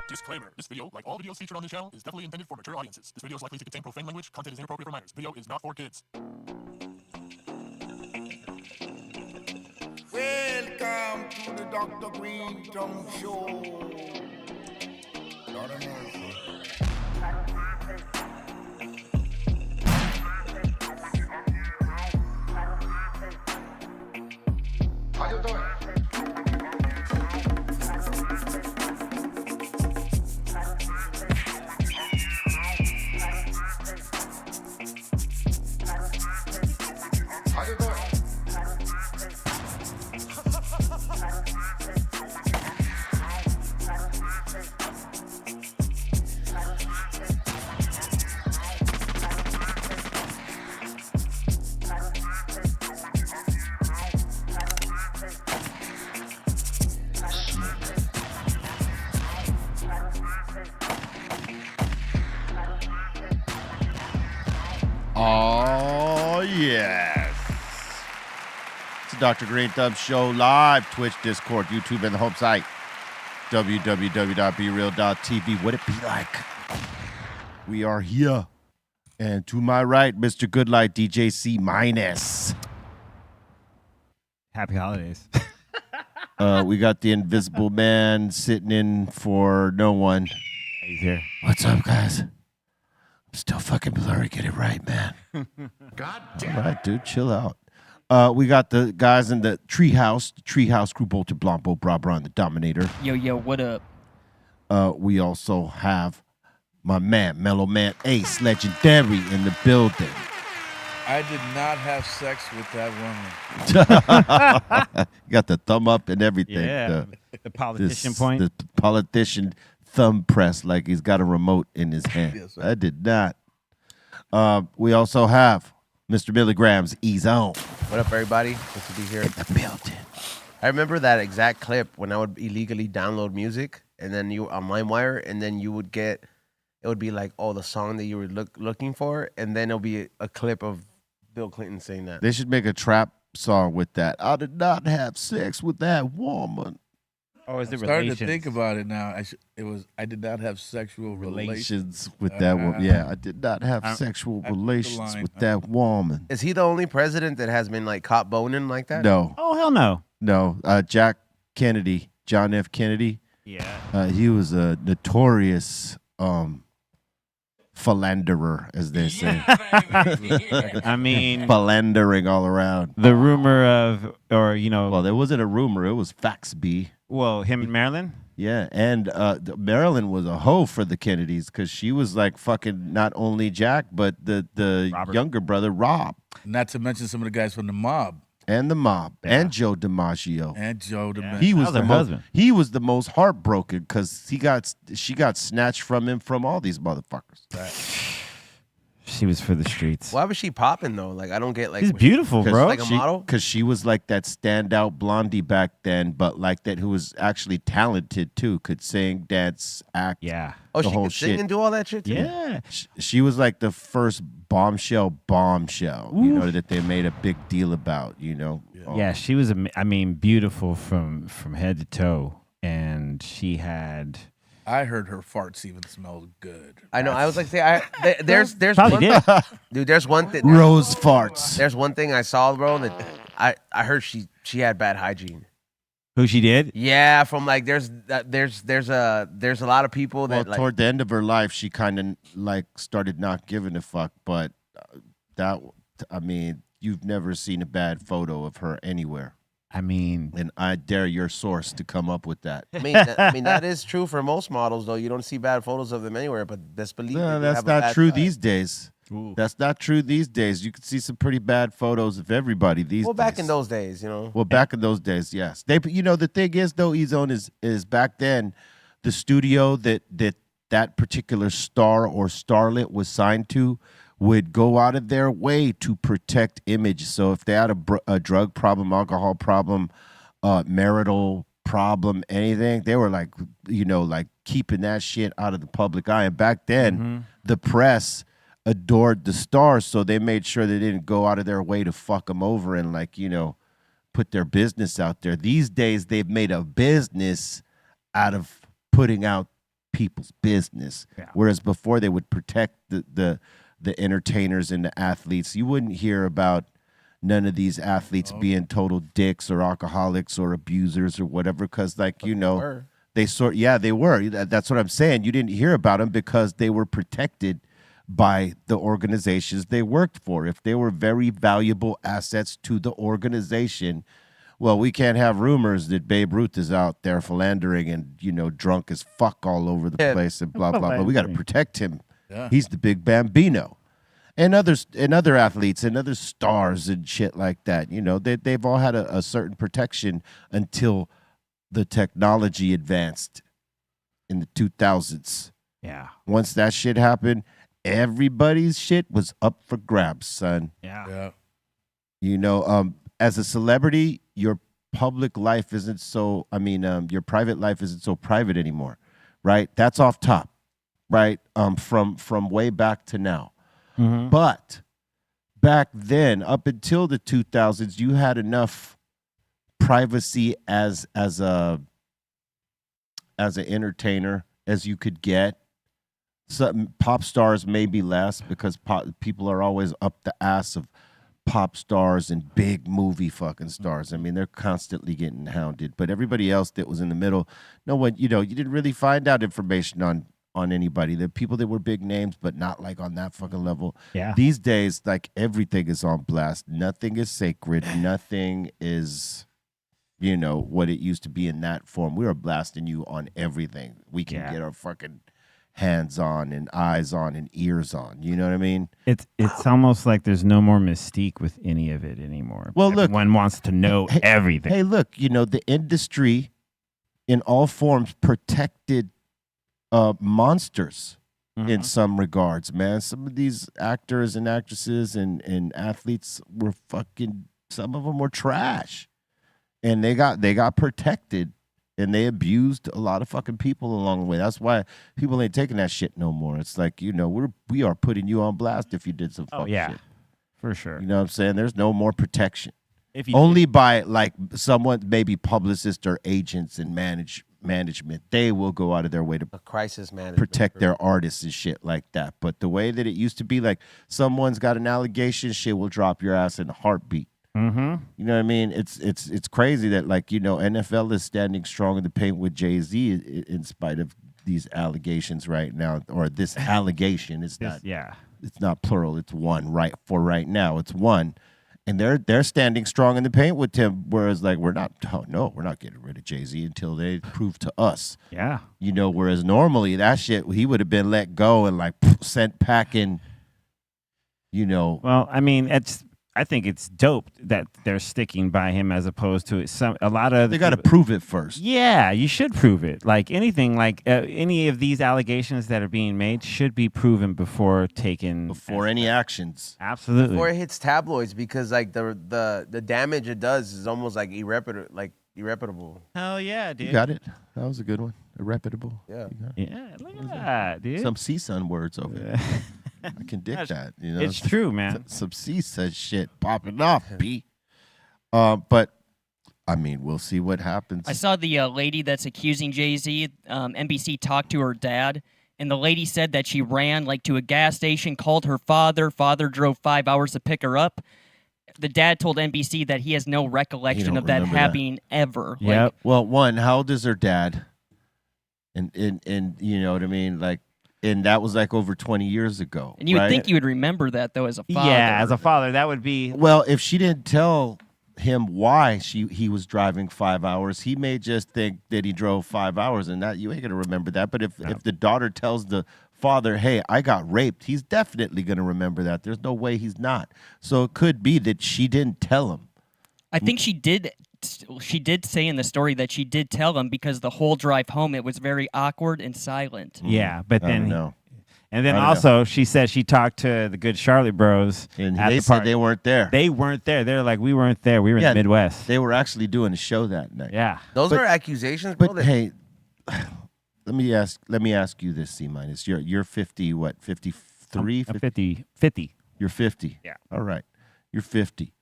Disclaimer. This video, like all videos featured on this channel, is definitely intended for mature audiences. This video is likely to contain profane language. Content is inappropriate for minors. Video is not for kids. Welcome to the Dr. Greenthumb Show. Lord of mercy. How you doing? How you doing? Oh, yes. It's the Dr. Greenthumb Show live, Twitch, Discord, YouTube, and the home site, www.BREALTV. What it be like? We are here. And to my right, Mr. Goodlight, DJ C minus. Happy holidays. We got the Invisible Man sitting in for no one. He's here. What's up, guys? I'm still fucking blurry. Get it right, man. God All damn. right, dude, chill out. We got the guys in the Treehouse crew, Bolter, Blanco, Brabra, and the Dominator. Yo, what up? We also have my man, Mellow Man Ace, legendary in the building. I did not have sex with that woman. You got the thumb up and everything. Yeah, the politician point. The politician thumb press like he's got a remote in his hand. Yes, sir. I did not. We also have Mr. Milligrams, Ease On. What up, everybody? Good to be here. In the building. I remember that exact clip when I would illegally download music, and then you on LimeWire, and then you would get, it would be like, oh, the song that you were looking for, and then it'll be a clip of Bill Clinton saying that. They should make a trap song with that. I did not have sex with that woman. Oh, is I'm it starting relations? to think about it now. I did not have sexual relations. Relations with that woman. Yeah, I did not have I- sexual I took the relations line. with that woman. Is he the only president that has been like caught boning like that? No, Oh, hell no. no. Jack Kennedy, John F. Kennedy. Yeah. He was a notorious philanderer, as they say. I mean, Philandering all around. the rumor of, or, you know, Well, there wasn't a rumor. It was facts, B. him and Marilyn? Yeah, and Marilyn was a hoe for the Kennedys because she was like fucking not only Jack, but the Robert. younger brother, Rob, Not to mention some of the guys from the mob and the mob, Yeah. and Joe DiMaggio. and Joe DiMaggio. He was That was the her most. husband. He was the most heartbroken because she got snatched from him from all these motherfuckers. She was for the streets. Why was she popping though? Like I don't get like. She's was she- beautiful, bro. like a model? Because she was like that standout blondie back then, but like that who was actually talented too, could sing, dance, act. Yeah. Oh, the she whole could sing shit. and do all that shit too? Yeah. She was like the first bombshell, you know, that they made a big deal about, you know. Yeah, she was, I mean, beautiful from head to toe. And she had... I heard her farts even smelled good. I know. I was like, there's Probably one, did. dude. There's one thing. Rose farts. There's one thing I saw, bro. That I heard she had bad hygiene. Who she did? Yeah, from like there's a lot of people Well, that like toward the end of her life, she kind of like started not giving a fuck. But I mean, you've never seen a bad photo of her anywhere. I mean, And I dare your source to come up with that. I mean that is true for most models though. You don't see bad photos of them anywhere, but best believe No, they that's have a not bad true side. these days. That's not true these days. You can see some pretty bad photos of everybody these Well, days. back in those days, you know. Well, back in those days, yes. They, you know, the thing is though, E-Zone is back then, the studio that particular star or starlet was signed to would go out of their way to protect image. So if they had a drug problem, alcohol problem, marital problem, anything, they were like, you know, like keeping that shit out of the public eye. And back then, the press adored the stars, so they made sure they didn't go out of their way to fuck them over and like, you know, put their business out there. These days, they've made a business out of putting out people's business. Yeah. Whereas before they would protect the entertainers and the athletes. You wouldn't hear about none of these athletes being total dicks or alcoholics or abusers or whatever, because like they were. They were. That's what I'm saying. You didn't hear about them because they were protected by the organizations they worked for. If they were very valuable assets to the organization, well, we can't have rumors that Babe Ruth is out there philandering and, drunk as fuck all over the place and blah, blah, blah. We got to protect him. Yeah. He's the big Bambino. And other athletes and other stars and shit like that. They've all had a certain protection until the technology advanced in the 2000s. Yeah. Once that shit happened, everybody's shit was up for grabs, son. Yeah. As a celebrity, your public life isn't so, your private life isn't so private anymore, right? That's off top, right? From way back to now. Mm-hmm. But back then, up until the 2000s, you had enough privacy as an entertainer as you could get. Some pop stars maybe less, because people are always up the ass of pop stars and big movie fucking stars. They're constantly getting hounded. But everybody else that was in the middle, no one, you didn't really find out information on anybody. The people that were big names, but not like on that fucking level. Yeah. These days, like everything is on blast. Nothing is sacred. Nothing is, what it used to be in that form. We are blasting you on everything. We can get our fucking hands on and eyes on and ears on. You know what I mean? It's almost like there's no more mystique with any of it anymore. Well, look, everyone wants to know everything. Hey, look, the industry in all forms protected monsters in some regards, man. Some of these actors and actresses and athletes were some of them were trash. And they got protected. And they abused a lot of fucking people along the way. That's why people ain't taking that shit no more. It's like, we are putting you on blast if you did some fuck shit. For sure. You know what I'm saying? There's no more protection. Only by like someone, maybe publicists or agents and management, they will go out of their way to A crisis management. protect their artists and shit like that. But the way that it used to be, like someone's got an allegation, shit will drop your ass in a heartbeat. Mm-hmm. You know what I mean? It's crazy that NFL is standing strong in the paint with Jay-Z in spite of these allegations right now, or this allegation. It's not plural. It's one right now. It's one, and they're standing strong in the paint with him. Whereas we're not getting rid of Jay-Z until they prove to us. Yeah. Whereas normally that shit he would have been let go and sent packing. Well, I think it's dope that they're sticking by him as opposed to a lot of. They got to prove it first. Yeah, you should prove it. Like anything, any of these allegations that are being made should be proven before any actions. Absolutely. Before it hits tabloids, because the damage it does is almost irreparable. Hell yeah, dude. You got it. That was a good one. Irreputable. Yeah. Yeah, look at that, dude. Some CSUN words over there. I can dig that. It's true, man. Some CSUN shit popping off, B. But we'll see what happens. I saw the lady that's accusing Jay-Z. NBC talked to her dad, and the lady said that she ran to a gas station, called her father. Father drove 5 hours to pick her up. The dad told NBC that he has no recollection of that happening ever. Yep. Well, one, how old is her dad? And you know what I mean? And that was over 20 years ago. And you would right? think you would remember that, though, as a father. Yeah, as a father, that would be. Well, if she didn't tell him why he was driving 5 hours, he may just think that he drove 5 hours, and that you ain't gonna remember that. But if the daughter tells the father, "Hey, I got raped," he's definitely gonna remember that. There's no way he's not. So it could be that she didn't tell him. I think she did. She did say in the story that she did tell him, because the whole drive home it was very awkward and silent. Yeah, but I then don't know. And then also she said she talked to the Good Charlotte Bros. And at they the said party. they weren't there. They weren't there. They're like, we weren't there. We were in the Midwest. They were actually doing a show that night. Yeah. Those are accusations, bro. But hey, let me ask you this, C minus. You're 50, what, 53? 50. You're 50. Yeah. All right. You're 50.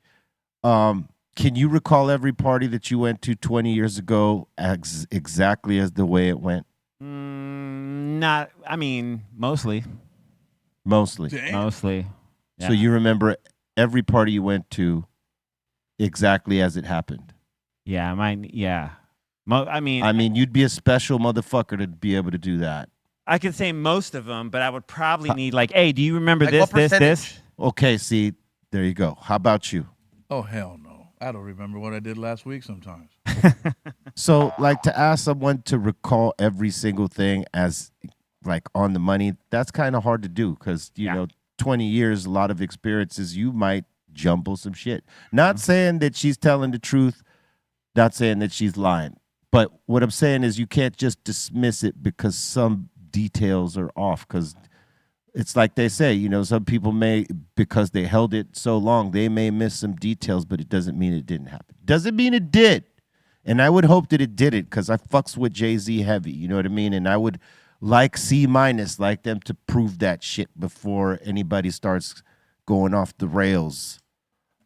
Can you recall every party that you went to 20 years ago exactly as the way it went? Not. I mean, mostly. Mostly. Damn. Mostly. Yeah. So you remember every party you went to exactly as it happened. Yeah. Mine. Yeah. I mean, you'd be a special motherfucker to be able to do that. I could say most of them, but I would probably need like, hey, do you remember Like, this, what this, this? percentage? Okay, see, there you go. How about you? Oh, hell no. I don't remember what I did last week sometimes. So, like, to ask someone to recall every single thing as, like, on the money, that's kind of hard to do because, you know, 20 years, a lot of experiences, you might jumble some shit. Not saying that she's telling the truth, not saying that she's lying. But what I'm saying is you can't just dismiss it because some details are off because it's like they say, you know, some people may, because they held it so long, they may miss some details, but it doesn't mean it didn't happen. Doesn't mean it did. And I would hope that it didn't because I fucks with Jay-Z heavy, you know what I mean? And I would like C-, like them to prove that shit before anybody starts going off the rails.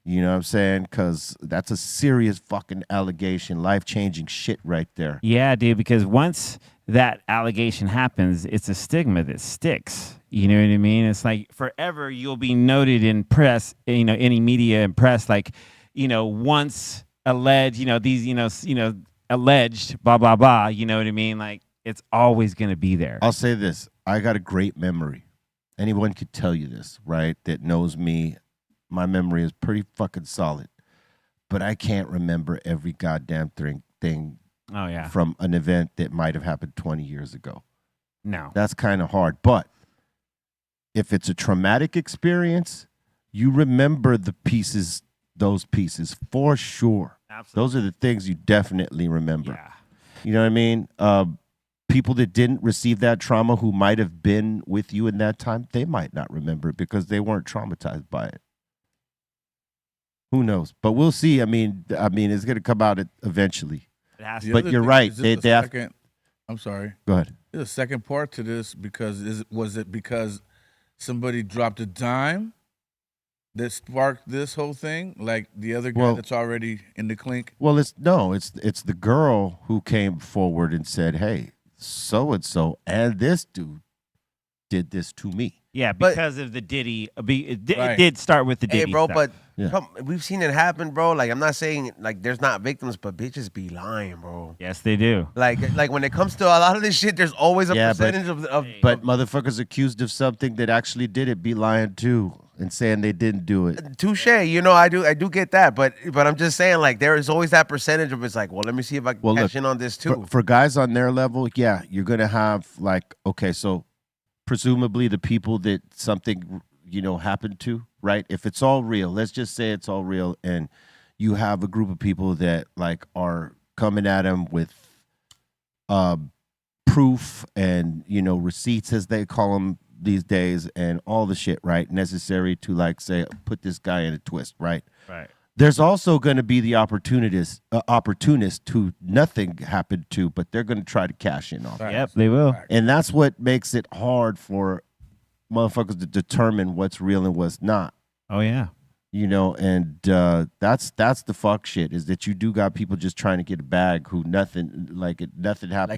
You know what I'm saying? Because that's a serious fucking allegation, life-changing shit right there. Yeah, dude, because once that allegation happens, it's a stigma that sticks. You know what I mean? It's like forever you'll be noted in press, you know, any media and press, like, you know, once alleged, you know, these, alleged, blah, blah, blah. You know what I mean? Like, it's always going to be there. I'll say this. I got a great memory. Anyone could tell you this, right, that knows me. My memory is pretty fucking solid. But I can't remember every goddamn thing Oh, yeah. from an event that might have happened 20 years ago. No. That's kind of hard. But if it's a traumatic experience, you remember the pieces, those pieces for sure. Absolutely. Those are the things you definitely remember. Yeah. You know what I mean? People that didn't receive that trauma who might have been with you in that time, they might not remember it because they weren't traumatized by it. Who knows? But we'll see. I mean, it's going to come out eventually. It has The to. But other you're thing right. is this They a have- second, I'm sorry. Go ahead. There's a second part to this because was it because somebody dropped a dime that sparked this whole thing? Like the other guy Well- that's already in the clink? Well, it's the girl who came forward and said, "Hey, so and so and this dude did this to me." Yeah, But- because of the Diddy. It Right. did start with the Diddy Hey, bro, stuff. but Yeah. come, we've seen it happen, bro. Like, I'm not saying like there's not victims, but bitches be lying, bro. Yes, they do. Like when it comes to a lot of this shit, there's always a Yeah, but- percentage of But motherfuckers accused of something that actually did it be lying too and saying they didn't do it. touche. You know, I do get that, but I'm just saying, like, there is always that percentage of it's like, well, let me see if I can Well, cash look, in on this too. For guys on their level, yeah, you're gonna have like, okay, so presumably the people that something happened to, right? If it's all real, let's just say it's all real, and you have a group of people that like are coming at them with proof and receipts, as they call them these days, and all the shit, right, necessary to like say put this guy in a twist, right? Right. There's also going to be the opportunist who nothing happened to, but they're going to try to cash in on it. Yep, they will. And that's what makes it hard for motherfuckers to determine what's real and what's not. Oh yeah. And that's the fuck shit, is that you do got people just trying to get a bag who nothing happened Like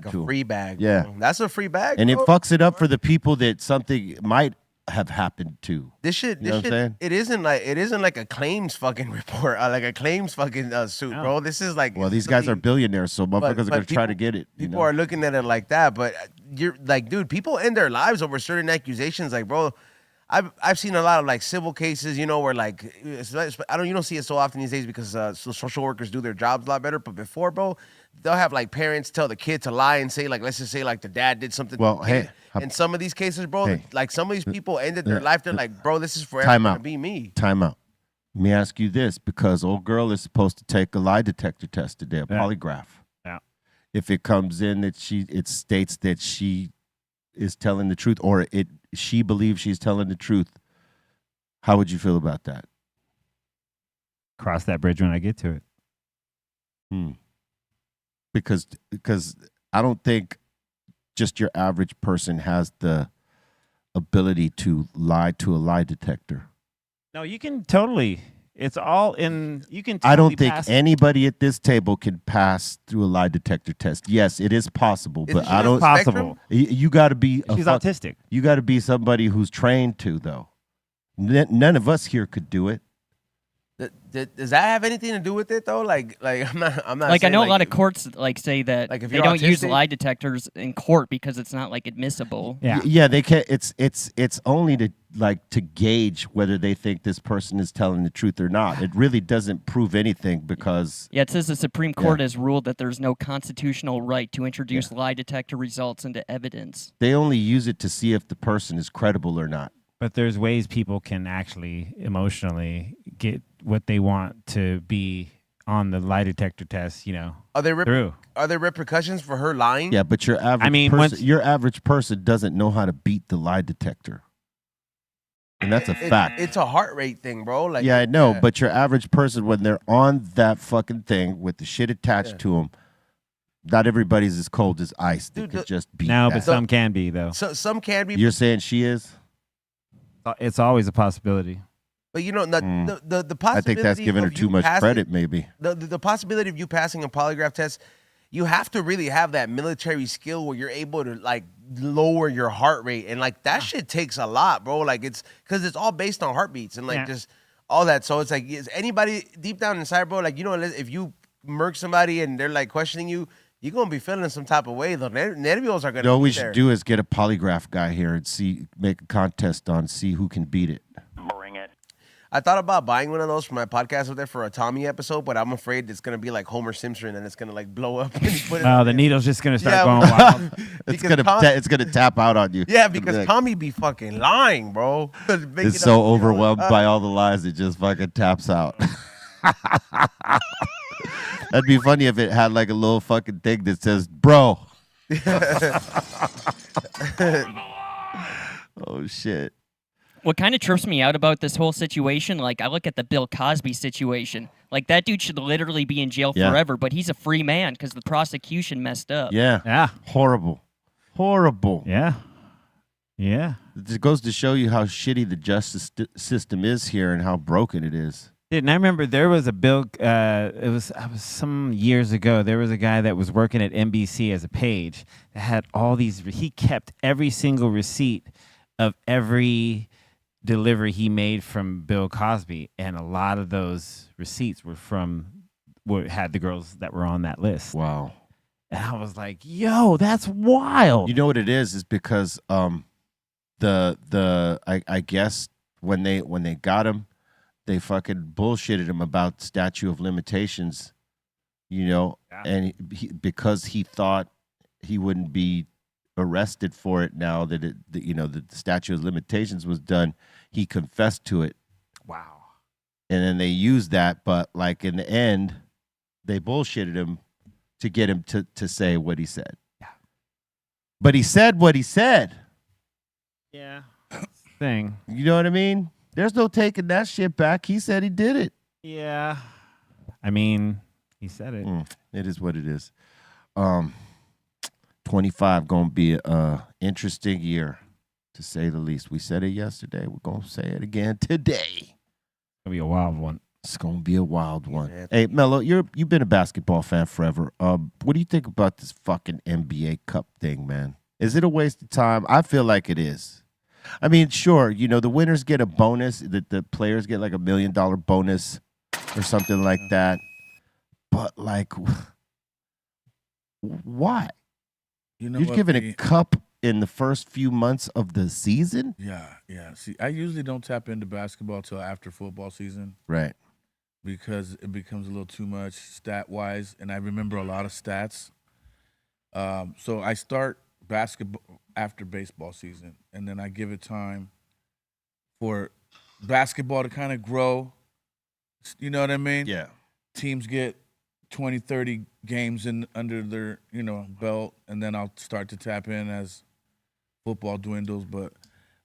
a to 'em. free bag. Yeah. Bro. That's a free bag. And it bro. fucks it up for the people that something might have happened to. This shit, You know what I'm saying? it isn't like a claims fucking report, like a claims fucking suit, No. bro. This is like, Well, these guys are billionaires, so motherfuckers are but going to try people- to get it. people are looking at it like that, but you're like, dude, people end their lives over certain accusations. Like, bro, I've seen a lot of like civil cases, where like you don't see it so often these days because social workers do their jobs a lot better. But before, bro, they'll have like parents tell the kid to lie and say, like, let's just say like the dad did something. Well, to the kid. hey, in some of these cases, bro, hey. like some of these people ended their life. They're like, bro, this is forever Time gonna out. be me. Time out. Let me ask you this, because old girl is supposed to take a lie detector test today, a polygraph. Yeah. If it comes in that it states that she is telling the truth, or she believes she's telling the truth, how would you feel about that? Cross that bridge when I get to it. Because I don't think just your average person has the ability to lie to a lie detector. No, you can totally It's all in. You can. I don't totally think pass- anybody at this table can pass through a lie detector test. Yes, it is possible, Isn't but she I on don't. the spectrum? possible. You got to be. She's autistic. You got to be somebody who's trained to though. None of us here could do it. Does that have anything to do with it though? Like I'm not. Like I saying, know a lot of courts like say that Like, if they you're don't use autistic- lie detectors in court because it's not like admissible. Yeah. Yeah, they can't. It's only to gauge whether they think this person is telling the truth or not. It really doesn't prove anything because Yeah, it says the Supreme Court has ruled that there's no constitutional right to introduce lie detector results into evidence. they only use it to see if the person is credible or not. But there's ways people can actually emotionally get what they want to be on the lie detector test. Are there through. are there repercussions for her lying? Yeah, but your average once- your average person doesn't know how to beat the lie detector. And that's a fact. It's a heart rate thing, bro. Like Yeah, I know, but your average person, when they're on that fucking thing with the shit attached to them, not everybody's as cold as ice. They Dude, could just beat No, that. but some can be though. So some can be, You're saying she is? It's always a possibility. but the possibility. I think that's giving her of too you much passing- credit, maybe. The possibility of you passing a polygraph test, you have to really have that military skill where you're able to like lower your heart rate, and like that shit takes a lot, bro. Like it's because it's all based on heartbeats and like Yeah. just all that. So it's like, is anybody deep down inside, bro? Like if you murk somebody and they're like questioning you, you're gonna be feeling some type of way. The nervios are gonna. You know what be we there. should do is get a polygraph guy here and make a contest on see who can beat it. I thought about buying one of those for my podcast with there for a Tommy episode, but I'm afraid it's gonna be like Homer Simpson and it's gonna like blow up. And you put it Oh, on the there. needle's just gonna start Yeah, going well- wild. It's Because gonna tap out on you. Yeah, It'll be because like- Tommy be fucking lying, bro. It's so overwhelmed by all the lies, it just fucking taps out. That'd be funny if it had like a little fucking thing that says, bro. Oh, shit. What kind of trips me out about this whole situation, like I look at the Bill Cosby situation. Like that dude should literally be in jail Yeah. forever, but he's a free man because the prosecution messed up. Yeah. Yeah. Horrible. Horrible. Yeah. Yeah. It goes to show you how shitty the justice system is here and how broken it is. Dude, and I remember there was a bill. I was some years ago. There was a guy that was working at NBC as a page that had all these. He kept every single receipt of every delivery he made from Bill Cosby, and a lot of those receipts were had the girls that were on that list. Wow. And I was like, "Yo, that's wild." You know what it is because I guess when they got him, they fucking bullshitted him about statute of limitations, and because he thought he wouldn't be arrested for it now that the statute of limitations was done, he confessed to it. Wow. And then they used that, but like in the end, they bullshitted him to get him to say what he said. Yeah. But he said what he said. Yeah. Thing. You know what I mean? There's no taking that shit back. He said he did it. Yeah. I mean, he said it. It is what it is. 25 gonna be a interesting year, to say the least. We said it yesterday. We're gonna say it again today. It's gonna be a wild one. It's gonna be a wild one. Yeah. Hey, Mello, you've been a basketball fan forever. What do you think about this fucking NBA Cup thing, man? Is it a waste of time? I feel like it is. I mean, sure, the winners get a bonus. The players get like $1 million bonus or something like that. But like, why? You know You're what, giving B? a cup in the first few months of the season? Yeah. See, I usually don't tap into basketball till after football season Right. because it becomes a little too much stat-wise, and I remember a lot of stats. So I start basketball after baseball season, and then I give it time for basketball to kind of grow. You know what I mean? Yeah. Teams get 20, 30 games in under their, belt, and then I'll start to tap in as football dwindles. But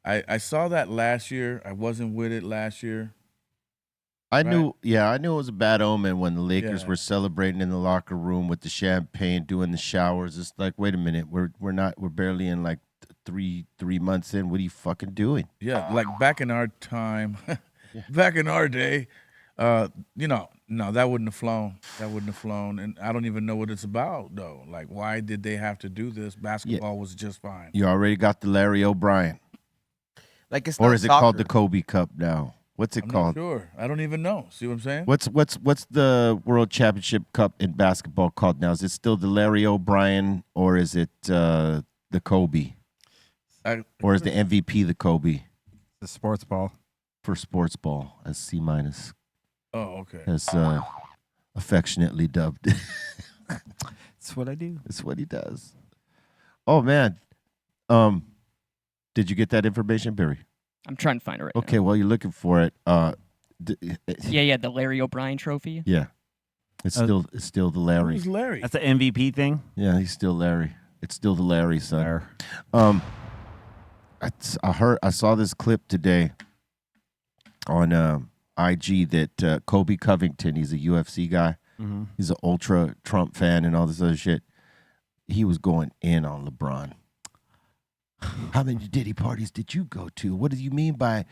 I saw that last year. I wasn't with it last year. I knew it was a bad omen when the Lakers Yeah. were celebrating in the locker room with the champagne, doing the showers. It's like, wait a minute, we're barely in like three months in. What are you fucking doing? Yeah, like back in our time, back in our day, No, that wouldn't have flown. That wouldn't have flown. And I don't even know what it's about, though. Like, why did they have to do this? Basketball was just fine. You already got the Larry O'Brien. Like it's Or not is it soccer. called the Kobe Cup now? What's it I'm called? not sure. I don't even know. See what I'm saying? What's the World Championship Cup in basketball called now? Is it still the Larry O'Brien or is it the Kobe? Or is the MVP the Kobe The sports ball. for sports ball as C minus Oh, okay. as affectionately dubbed? That's what I do. That's what he does. Oh man. Did you get that information, Barry? I'm trying to find it right Okay, while you're looking for it, now. Yeah, the Larry O'Brien trophy. yeah. It's still the Larry. Who's Larry? That's an MVP thing. Yeah, he's still Larry. It's still the Larry, son. There. I saw this clip today on IG that Colby Covington, he's a UFC guy. Mm-hmm. He's an ultra Trump fan and all this other shit. He was going in on LeBron. How many Diddy parties did you go to? What do you mean by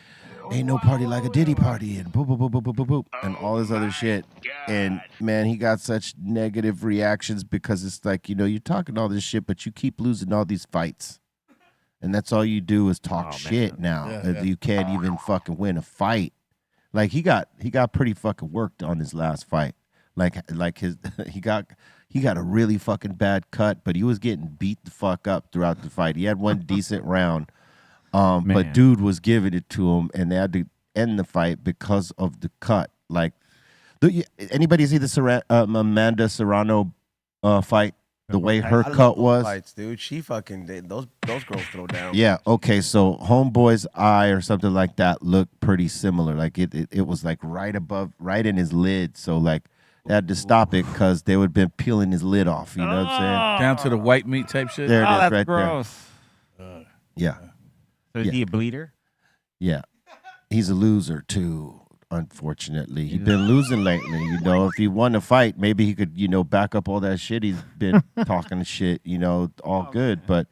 ain't no party like a Diddy party and boop, boop, boop, boop, boop, boop, boop, and all this other shit. And man, he got such negative reactions because it's like, you're talking all this shit, but you keep losing all these fights. And that's all you do is talk shit now. Yeah. You can't even fucking win a fight. Like he got pretty fucking worked on his last fight. Like his he got a really fucking bad cut, but he was getting beat the fuck up throughout the fight. He had one decent round, but dude was giving it to him, and they had to end the fight because of the cut. Like, anybody see the Amanda Serrano fight? The way her I love cut those was, fights, dude. She fucking those girls throw down. yeah. Okay, so Homeboy's eye or something like that looked pretty similar. Like it was like right in his lid. So like they had to stop it because they would have been peeling his lid off. You know what I'm saying? Down to the white meat type shit? There it is, That's right gross. there. Yeah, So is he a bleeder? yeah. He's a loser too. Unfortunately, he's been losing lately. If he won a fight, maybe he could, back up all that shit he's been talking shit. All good. But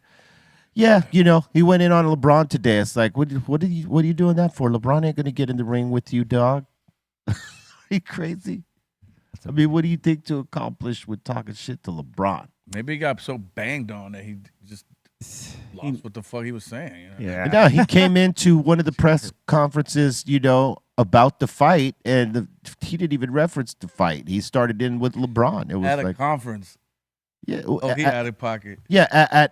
yeah, he went in on LeBron today. It's like, what are you doing that for? LeBron ain't gonna get in the ring with you, dog. Are you crazy? I mean, what do you think to accomplish with talking shit to LeBron? Maybe he got so banged on that he just lost what the fuck he was saying. Yeah. And now he came into one of the press conferences, about the fight, and he didn't even reference the fight. He started in with LeBron. It was At a like, conference. yeah, Oh, he out of pocket. yeah,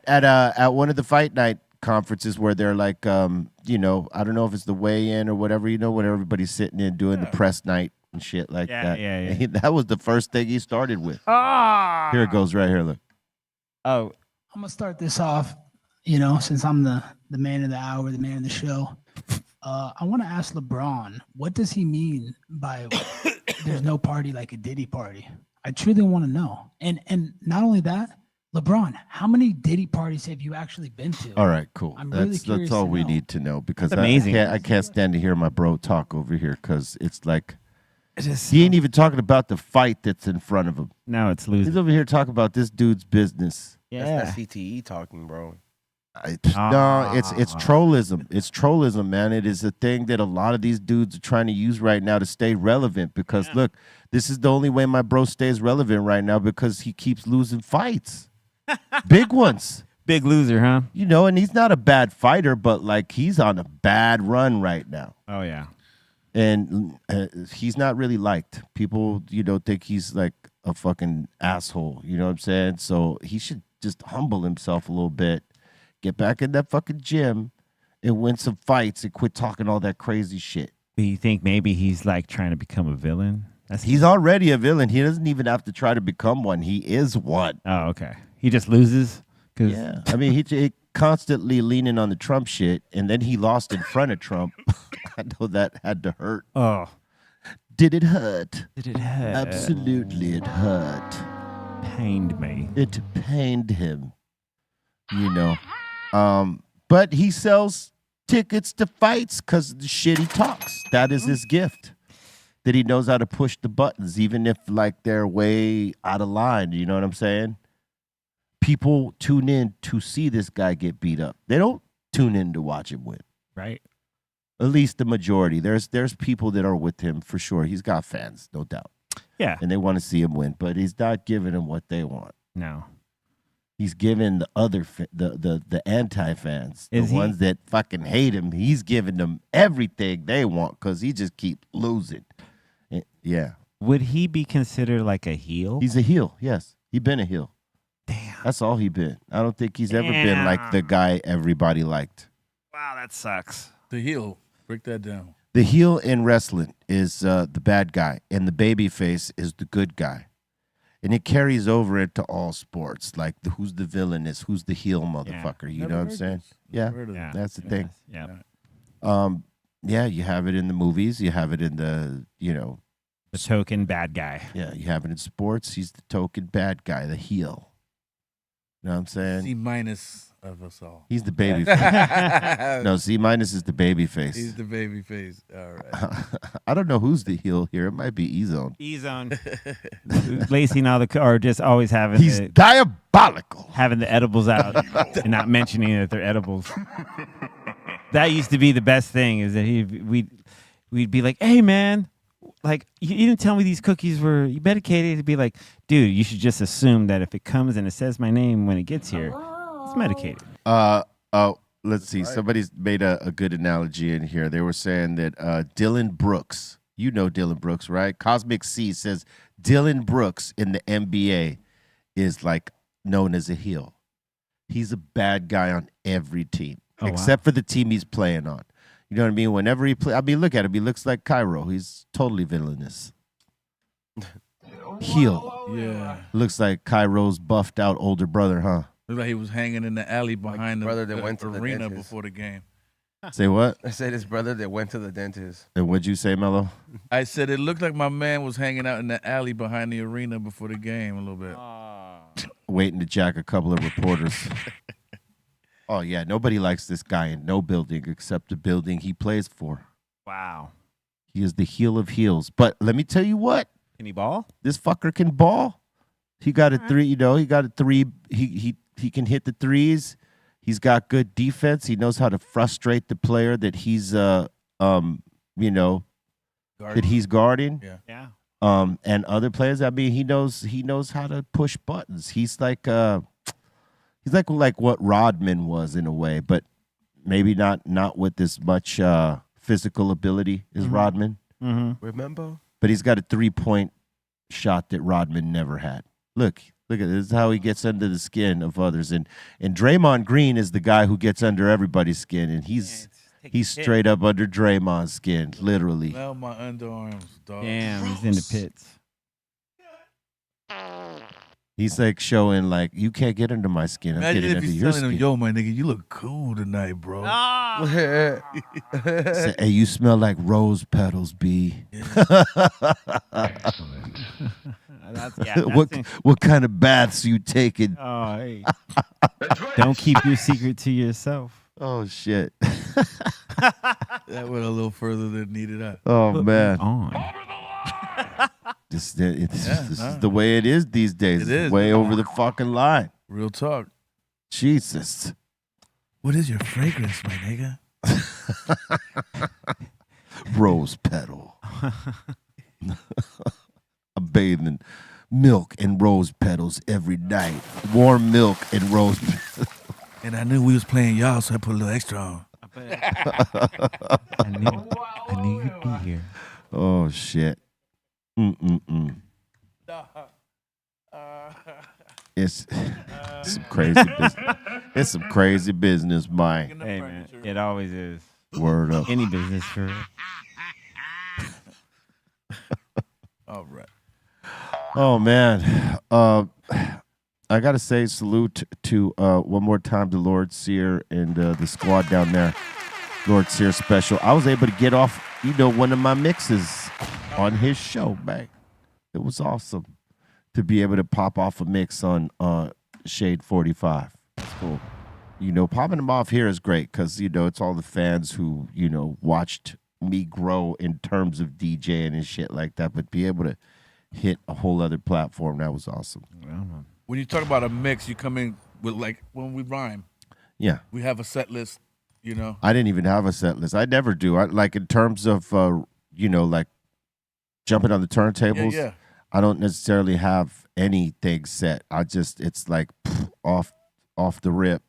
at one of the fight night conferences where they're like, I don't know if it's the weigh-in or whatever, when everybody's sitting in doing the press night and shit like that. Yeah. That was the first thing he started with. Ah. Here it goes right here. Look. Oh, I'm gonna start this off, since I'm the man of the hour, the man of the show. I want to ask LeBron, what does he mean by there's no party like a Diddy party? I truly want to know. And not only that, LeBron, how many Diddy parties have you actually been to? All right, cool. I'm really That's curious all to we know. need to know because That's amazing. I can't stand to hear my bro talk over here because it's like it is. he ain't even talking about the fight that's in front of him. No, it's He's losing. over here talking about this dude's business. Yeah. That's that CTE talking, bro. No, it's trollism. It's trollism, man. It is a thing that a lot of these dudes are trying to use right now to stay relevant. Because look, this is the only way my bro stays relevant right now because he keeps losing fights, big ones. Big loser, huh? And he's not a bad fighter, but like he's on a bad run right now, Oh yeah. and he's not really liked. People, think he's like a fucking asshole. You know what I'm saying? So he should just humble himself a little bit. Get back in that fucking gym and win some fights and quit talking all that crazy shit. Do you think maybe he's like trying to become a villain? He's already a villain. He doesn't even have to try to become one. He is one. Oh, okay. He just loses. Yeah. I mean, he constantly leaning on the Trump shit, and then he lost in front of Trump. I know that had to hurt. Oh, Did it hurt? did it hurt? Absolutely, it hurt. Pained me. It pained him. But he sells tickets to fights because of the shit he talks. That is his gift. That he knows how to push the buttons, even if like they're way out of line. You know what I'm saying? People tune in to see this guy get beat up. They don't tune in to watch him win. Right. At least the majority. There's people that are with him for sure. He's got fans, no doubt. Yeah. And they want to see him win, but he's not giving them what they want. No. He's giving the other the anti-fans, the Is he? ones that fucking hate him. He's giving them everything they want because he just keeps losing. Yeah. Would he be considered like a heel? He's a heel, yes. He been a heel. Damn. That's all he been. I don't think he's ever been like the guy everybody liked. Wow, that sucks. The heel. Break that down. The heel in wrestling is the bad guy, and the baby face is the good guy. And it carries over into all sports, like who's the villainous, who's the heel motherfucker. You Never know what I'm heard saying? this. Yeah, Never heard of Yeah. that's the thing. Yeah. Yeah, you have it in the movies. You have it in the, The token bad guy. yeah, you have it in sports. He's the token bad guy, the heel. You know what I'm saying? C minus of us all. He's the baby face. No, C minus is the baby face. He's the baby face. All right. I don't know who's the heel here. It might be E-Zone. E-Zone. Lacing all the, or just always having He's the, diabolical. having the edibles out and not mentioning that they're edibles. That used to be the best thing, is that we'd be like, hey man, like you didn't tell me these cookies were medicated. It'd be like, dude, you should just assume that if it comes and it says my name when it gets here, it's medicated. Let's see. Somebody's made a good analogy in here. They were saying that Dylan Brooks, you know Dylan Brooks, right? Cosmic C says Dylan Brooks in the NBA is like known as a heel. He's a bad guy on every team, except for the team he's playing on. You know what I mean? Whenever he play, I mean, look at him. He looks like Cairo. He's totally villainous. Heel. Yeah. Looks like Cairo's buffed out older brother, huh? Looked like he was hanging in the alley behind brother the that went to the arena dentist. before the game. Say what? I said his brother that went to the dentist. And what'd you say, Mello? I said it looked like my man was hanging out in the alley behind the arena before the game a little bit. Waiting to jack a couple of reporters. Oh, yeah. Nobody likes this guy in no building except the building he plays for. Wow. He is the heel of heels. But let me tell you what. Can he ball? This fucker can ball. He got a three, he got a three. He can hit the threes. He's got good defense. He knows how to frustrate the player that he's that he's guarding. Yeah. Yeah. And other players. I mean, he knows how to push buttons. He's like what Rodman was in a way, but maybe not with as much physical ability as Rodman. Mm-hmm. Remember? But he's got a 3-point shot that Rodman never had. Look at this. This is how he gets under the skin of others. And Draymond Green is the guy who gets under everybody's skin, and he's straight up under Draymond's skin, literally. Well, my underarms, dog. Damn, he's in the pits. He's like showing like, you can't get under my skin. I'm Imagine getting if under he's your telling him, skin. yo, my nigga, you look cool tonight, bro. Say, hey, you smell like rose petals, B. What kind of baths you taking? Oh, hey. Don't keep your secret to yourself. Oh shit. That went a little further than needed. Oh man. On. This is the way it is these days. It It's is, way man. over the fucking line. Real talk. Jesus. What is your fragrance, my nigga? Rose petal. I'm bathing in milk and rose petals every night. Warm milk and rose petals. And I knew we was playing y'all, so I put a little extra on. I knew you'd be here. Oh shit. It's some crazy business. It's some crazy business, Mike. Hey, man, it always is. Word up. Any business for real. All right. Oh man. I gotta say salute to one more time to Lord Sear and the squad down there. Lord Sear special. I was able to get off, one of my mixes on his show, man. It was awesome to be able to pop off a mix on Shade 45. It's cool. Popping them off here is great because, it's all the fans who, watched me grow in terms of DJing and shit like that. But be able to hit a whole other platform, that was awesome. When you talk about a mix, you come in with, like, when we rhyme, Yeah. we have a set list You know, I didn't even have a set list. I never do. I like in terms of like jumping on the turntables. yeah. I don't necessarily have anything set. I just it's like off the rip,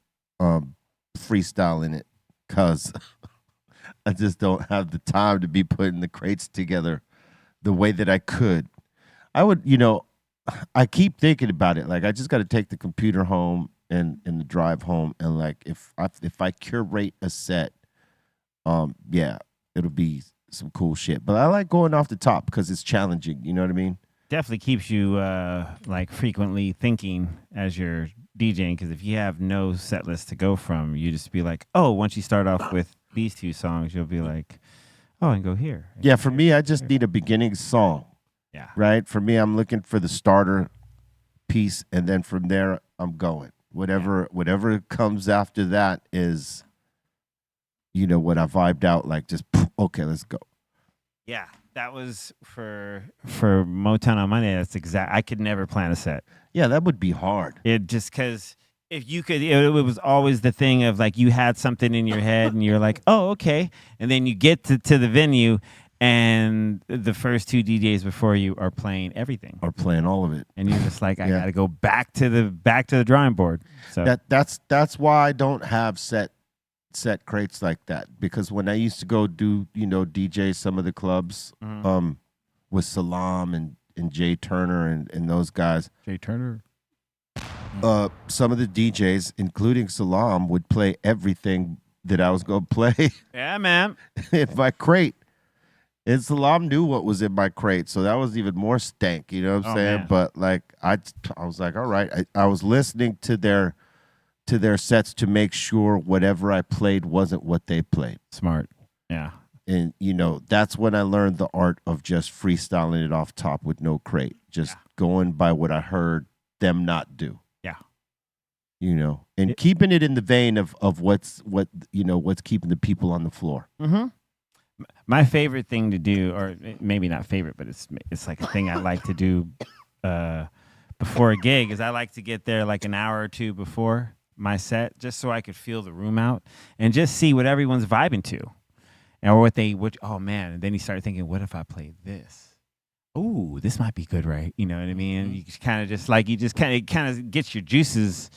freestyling it, cause I just don't have the time to be putting the crates together the way that I could. I would, I keep thinking about it. Like I just got to take the computer home and the drive home, and like if I curate a set, yeah, it'll be some cool shit. But I like going off the top because it's challenging. You know what I mean? Definitely keeps you like frequently thinking as you're DJing, because if you have no set list to go from, you just be like, oh, once you start off with these two songs, you'll be like, oh, and go here. Yeah, for me, I just need a beginning song. Yeah. Right? For me, I'm looking for the starter piece, and then from there, I'm going. Whatever comes after that is, what I vibed out, like just, okay, let's go. Yeah, that was for Motown on Monday. That's exact. I could never plan a set. Yeah, that would be hard. It just because if you could, it was always the thing of like you had something in your head and you're like, oh, okay. And then you get to the venue and the first two DJs before you are playing everything. Or playing all of it. And you're just like, I got to go back to the drawing board. So that's why I don't have set crates like that, because when I used to go do, DJ some of the clubs with Salam and Jay Turner and those guys. Jay Turner. Some of the DJs, including Salam, would play everything that I was going to play. Yeah, man. In my crate. And Salam knew what was in my crate, so that was even more stank, you know what I'm saying? Man. But like I was like, all right. I was listening to their sets to make sure whatever I played wasn't what they played. Smart. Yeah. And that's when I learned the art of just freestyling it off top with no crate, just going by what I heard them not do. Yeah. And keeping it in the vein of what's keeping the people on the floor. Mm-hmm. My favorite thing to do, or maybe not favorite, but it's like a thing I like to do before a gig, is I like to get there like an hour or two before my set, just so I could feel the room out and just see what everyone's vibing to, and oh man, and then you start thinking, what if I play this? Ooh, this might be good, right? You know what I mean? And you kind of gets your juices,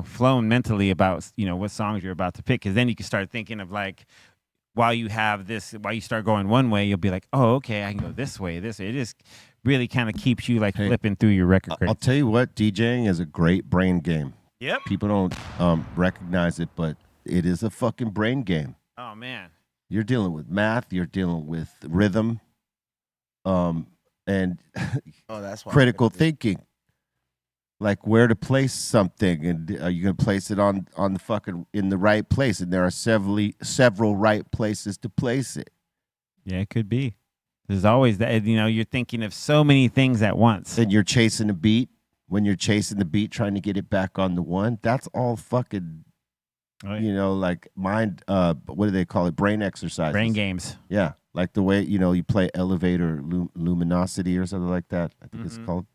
flowing mentally about what songs you're about to pick, because then you can start thinking of like, while you start going one way, you'll be like, oh, okay, I can go this way. It just really kind of keeps you like flipping through your record crate. I'll tell you what, DJing is a great brain game. Yep. People don't recognize it, but it is a fucking brain game. Oh, man. You're dealing with math. You're dealing with rhythm, and that's why critical thinking. Like where to place something, and are you gonna place it on the fucking in the right place? And there are several right places to place it. Yeah, it could be. There's always that. You're thinking of so many things at once. And you're chasing a beat. When you're chasing the beat, trying to get it back on the one, that's all fucking, like mind. What do they call it? Brain exercises. Brain games. Yeah, like the way you play Elevator Luminosity or something like that. I think it's called.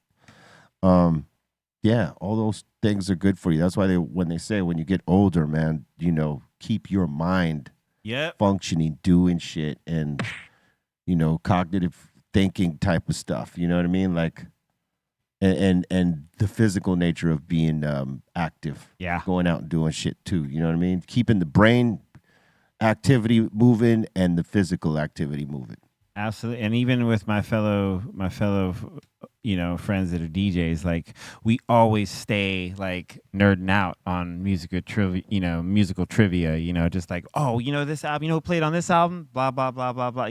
Yeah, all those things are good for you. That's why when you get older, man, keep your mind functioning, doing shit, and cognitive thinking type of stuff. You know what I mean? Like, and the physical nature of being active. Yeah, going out and doing shit too. You know what I mean? Keeping the brain activity moving and the physical activity moving. Absolutely. And even with my fellow friends that are DJs, like we always stay like nerding out on musical trivia, just like, oh, this album, who played on this album, blah, blah, blah, blah, blah.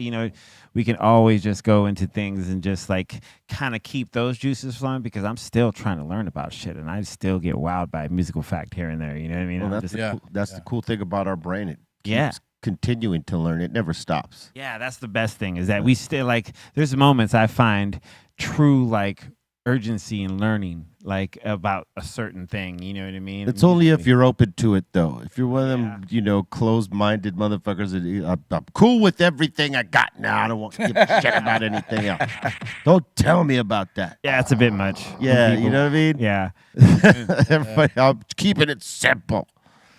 We can always just go into things and just like kind of keep those juices flowing, because I'm still trying to learn about shit and I still get wowed by a musical fact here and there. You know what I mean? Well, that's the cool thing about our brain. It keeps continuing to learn. It never stops. Yeah, that's the best thing, is that we still like, there's moments I find true like urgency in learning like about a certain thing, you know what I mean? It's only if you're open to it though. If you're one of them, closed-minded motherfuckers that I'm cool with everything I got now. I don't want to give a shit about anything else. Don't tell me about that. Yeah, it's a bit much. Yeah, you know what I mean? Yeah. Everybody, I'm keeping it simple.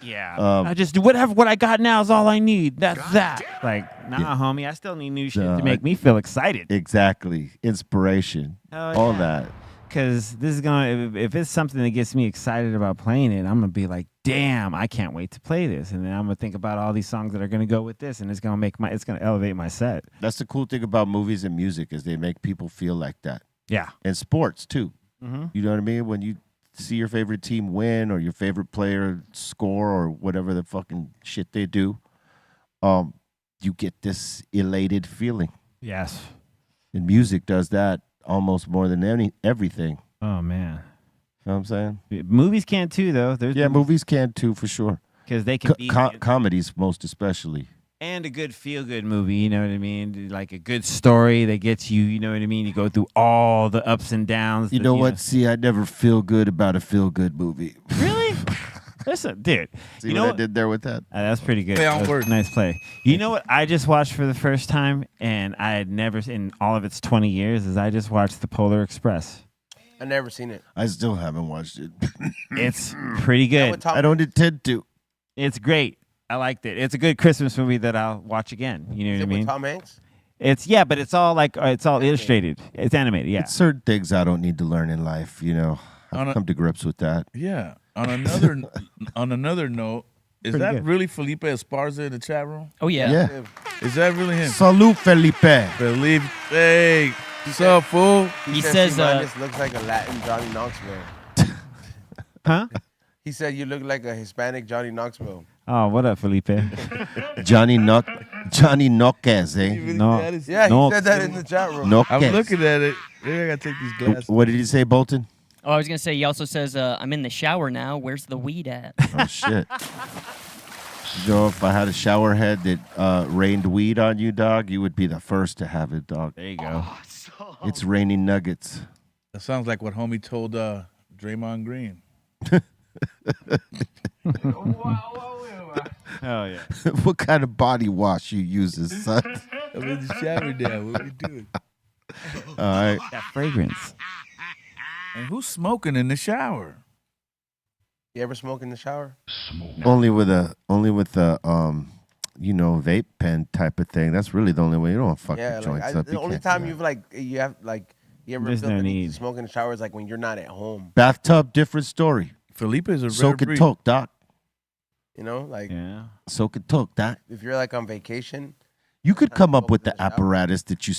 Yeah. I just do whatever. What I got now is all I need. That's that. Like, nah, homie. I still need new shit to make me feel excited. Exactly. Inspiration. All that. Because this is going to, if it's something that gets me excited about playing it, I'm going to be like, damn, I can't wait to play this. And then I'm going to think about all these songs that are going to go with this, and it's going to elevate my set. That's the cool thing about movies and music is they make people feel like that. Yeah. And sports, too. Mm-hmm. You know what I mean? When you see your favorite team win or your favorite player score or whatever the fucking shit they do, you get this elated feeling. Yes. And music does that almost more than everything. Oh, man. You know what I'm saying? Movies can too, though. Movies can too, for sure. Because they can be comedies, most especially. And a good feel-good movie, you know what I mean? Like a good story that gets you, you know what I mean? You go through all the ups and downs. You know what? See, I never feel good about a feel-good movie. Really? Listen, dude. See what I did there with that? That's pretty good. Play on words. Nice play. You know what I just watched for the first time, and I had never, in all of its 20 years, is I just watched The Polar Express. I never seen it. I still haven't watched it. It's pretty good. I don't intend to. It's great. I liked it. It's a good Christmas movie that I'll watch again. You know what I mean? With Tom Hanks? But it's all like it's all illustrated. It's animated. Yeah. It's certain things I don't need to learn in life. You know, I've come to grips with that. Yeah. On another note, is Pretty that good. really Felipe Esparza in the chat room? Oh yeah. Yeah. Is that really him? Salute, Felipe. Felipe, hey, what's up, fool? He says, this looks like a Latin Johnny Knoxville. Huh? He said you look like a Hispanic Johnny Knoxville. Oh, what up, Felipe? Johnny Noquez, eh? No. Yeah, No. he said that in the chat room. Noquez. I'm looking at it. Maybe I gotta take these glasses. What did he say, Bolton? oh, I was gonna say. He also says, "I'm in the shower now. Where's the weed at?" Oh, shit. You know, if I had a shower head that rained weed on you, dog, you would be the first to have it, dog. There you go. It's raining nuggets. That sounds like what homie told Draymond Green. Oh yeah. What kind of body wash you using, son? I'm in the shower now. What we doing? All right. That fragrance. And who's smoking in the shower? You ever smoke in the shower? Only with a vape pen type of thing. That's really the only way. You don't fuck your joints up. The You only can't do time that. you ever There's feel no the need need. to smoke in the shower is like when you're not at home. Bathtub, different story. Felipe is a rare Soak and breed. talk, doc. You know, like Yeah. Soak and talk, doc. if you're like on vacation. You could come up smoke with in the the shower. apparatus that you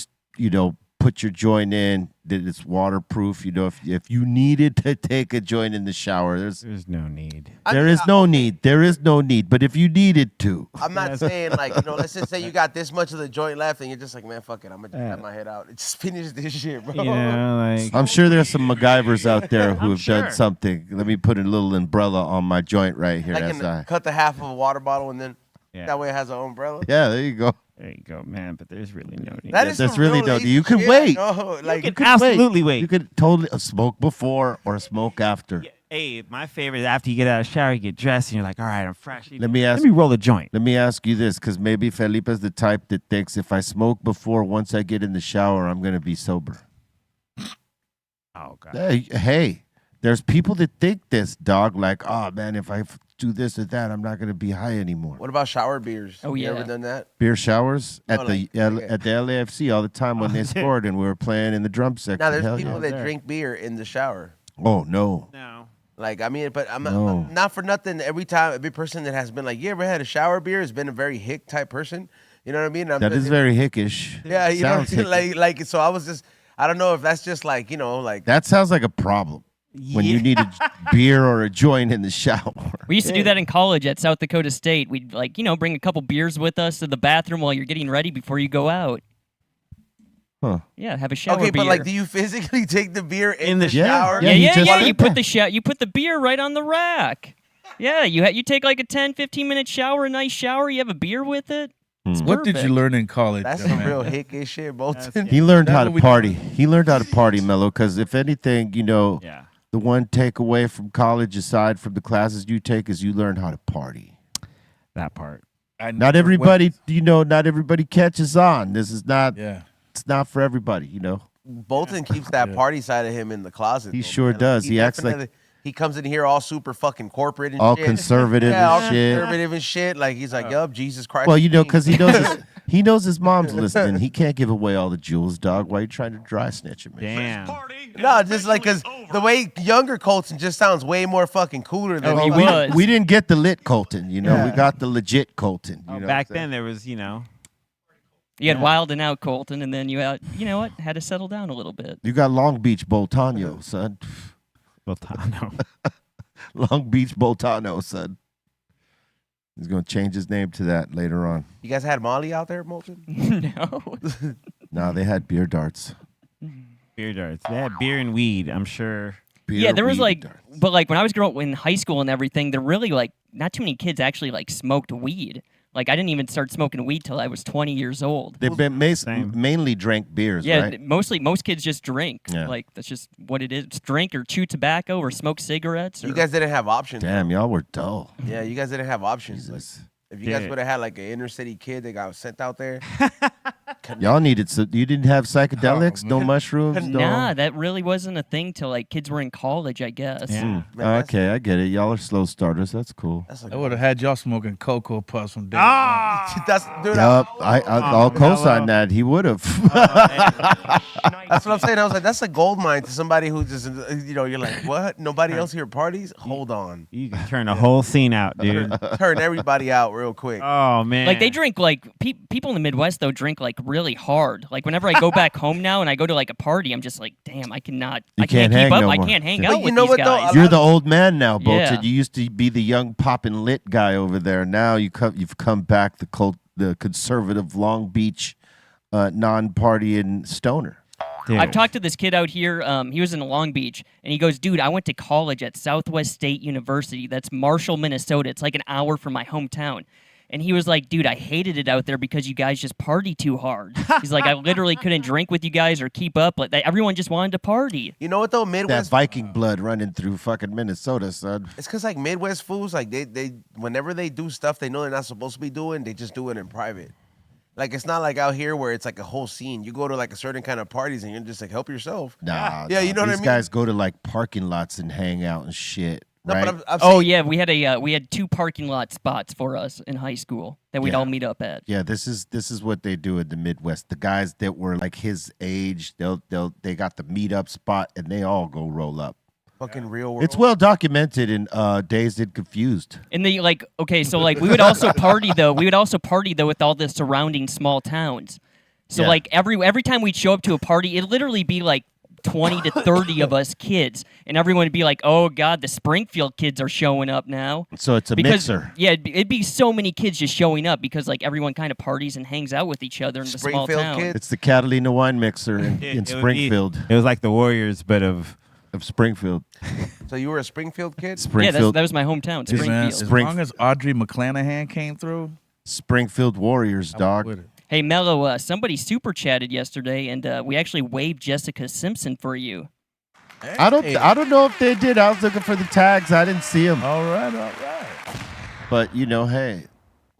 put your joint in, that it's waterproof. You know, if you needed to take a joint in the shower, There's no need. there is no need. There is no need. But if you needed to, I'm not saying like, let's just say you got this much of the joint left and you're just like, man, fuck it. I'm going to have my head out. Just finish this shit, bro. You know, like I'm sure there's some MacGyvers out there who have sure. done something. Let me put a little umbrella on my joint right here. Like as I, cut the half of a water bottle and then Yeah. that way it has an umbrella. yeah, there you go. There you go, man. But there's really no need. That is That's some really real dope. lazy You can shit, wait. I know. Like, You can absolutely wait. You could totally smoke before or smoke after. Yeah, hey, my favorite is after you get out of the shower, you get dressed, and you're like, all right, I'm fresh. Let me ask- Let me roll a joint. Let me ask you this, because maybe Felipe's the type that thinks if I smoke before, once I get in the shower, I'm going to be sober. Oh, God. Hey, there's people that think this, dog, like, oh, man, if I do this or that, I'm not going to be high anymore. what about shower beers? Oh, You yeah. ever done that? Beer showers at No, the like- at the LAFC all the time when they scored and we were playing in the drum section. Now, there's Hell people yeah. that There. drink beer in the shower. Oh, no. No. Like, I mean, but I'm No. not for nothing. Every person that has been like, you ever had a shower beer has been a very hick type person. You know what I mean? That is very hickish. Yeah, you know, Sounds hicky. like. So I was just, I don't know if that's just like, like. That sounds like a problem when you need a beer or a joint in the shower. We used to do that in college at South Dakota State. We'd bring a couple beers with us to the bathroom while you're getting ready before you go out. Huh. Yeah, have a shower Okay, beer. but like, do you physically take the beer in the Yeah. shower? Yeah, yeah, you yeah, just yeah. did You put that. you put the beer right on the rack. Yeah, you take like a 10, 15-minute shower, a nice shower. You have a beer with it. It's What did you perfect. learn in college? That's young some man? real hickish shit, Bolton. He learned That's how to what we party. do. He learned how to party, Mello, because if anything, Yeah. the one takeaway from college, aside from the classes you take, is you learn how to party. That part. I Not never everybody, went- not everybody catches on. This is not, Yeah. it's not for everybody, Bolton keeps that party side of him in the closet. He though, sure man. does. He acts like- he comes in here all super fucking corporate and All shit. conservative Yeah, all and shit. conservative and shit. Like he's like, yup, Jesus Christ. Well, you know, King. because he knows his mom's listening. He can't give away all the jewels, dog. Why you trying to dry snitch him? Damn. No, just like because the way younger Colton just sounds way more fucking cooler than he me. was. We didn't get the lit Colton, you know. We got the legit Colton. You know Back what I'm then, there was, you know. You had Wild and Out Colton, and then you had, you know what, had to settle down a little bit. You got Long Beach Boltano, son. Boltano. Long Beach Boltano, son. He's gonna change his name to that later on. You guys had Molly out there, Molten? No. Nah, they had beer darts. Beer darts. They had beer and weed, I'm sure. Beer, Yeah, there was weed, like, darts. but like when I was growing up in high school and everything, there really like not too many kids actually like smoked weed. Like I didn't even start smoking weed till I was 20 years old. They've been mainly drank beers, Yeah, right? most kids just drink. Yeah. Like that's just what it is. It's drink or chew tobacco or smoke cigarettes. You or- guys didn't have options. Damn, y'all were dull. Yeah, you guys didn't have options. Like, Jesus. if you guys Yeah. would have had like an inner city kid that got sent out there, Y'all needed you didn't have psychedelics, no mushrooms, no. Nah, that really wasn't a thing till like kids were in college, I guess. Yeah. Man, that's- Okay, I get it. Y'all are slow starters. That's cool. that's like I would have had y'all smoking Cocoa Puffs from day that's dude. Yup, I'll co-sign that. He would have. That's what I'm saying. I was like, that's a gold mine to somebody who just, you know, you're like, what? Nobody else here parties? Hold on, You can turn the whole scene out, dude. turn everybody out real quick. Oh, man. Like they drink like people in the Midwest though drink like really hard. Like whenever I go back home now and I go to like a party, I'm just like, damn, I cannot. You I can't can't keep hang up. no I more. can't hang But out you with know these what, though? guys. You're the old man now, Bolton. Yeah. You used to be the young poppin' lit guy over there. Now you've come back the conservative Long Beach non-partying stoner. Dude. I've talked to this kid out here. He was in Long Beach, and he goes, "Dude, I went to college at Southwest State University. That's Marshall, Minnesota. It's like an hour from my hometown." And he was like, "Dude, I hated it out there because you guys just party too hard." He's like, "I literally couldn't drink with you guys or keep up. Like everyone just wanted to party." You know what though? That Midwest. Viking blood running through fucking Minnesota, son. It's because like Midwest fools, like they whenever they do stuff they know they're not supposed to be doing, they just do it in private. Like it's not like out here where it's like a whole scene. You go to like a certain kind of parties and you're just like, help yourself. Nah, Yeah, you know what I these mean? guys go to like parking lots and hang out and shit. No, right? but I'm Oh saying- yeah, we had 2 parking lot spots for us in high school that we'd Yeah. all meet up at. Yeah, this is what they do in the Midwest. The guys that were like his age, they got the meetup spot and they all go roll up. fucking real world. It's well documented in Dazed and Confused. And the like, okay, so like we would also party though. We would also party though with all the surrounding small towns. So Yeah. like every time we'd show up to a party, it'd literally be like 20 to 30 of us kids, and everyone would be like, "Oh God, the Springfield kids are showing up now." So it's a Because mixer. yeah, it'd be so many kids just showing up because like everyone kind of parties and hangs out with each other in the small Springfield town. kids? It's the Catalina wine mixer in It would be- Springfield. It was like the Warriors, but of Springfield. So you were a Springfield kid? Yeah, Springfield. that was my hometown, Hey, man, Springfield. as Spring- long as Audrey McClanahan came through, Springfield Warriors, I'm dog. with it. Hey Mello, somebody super chatted yesterday, and we actually waived Jessica Simpson for you. I don't know if they did. I was looking for the tags. I didn't see them. All right. But you know, hey,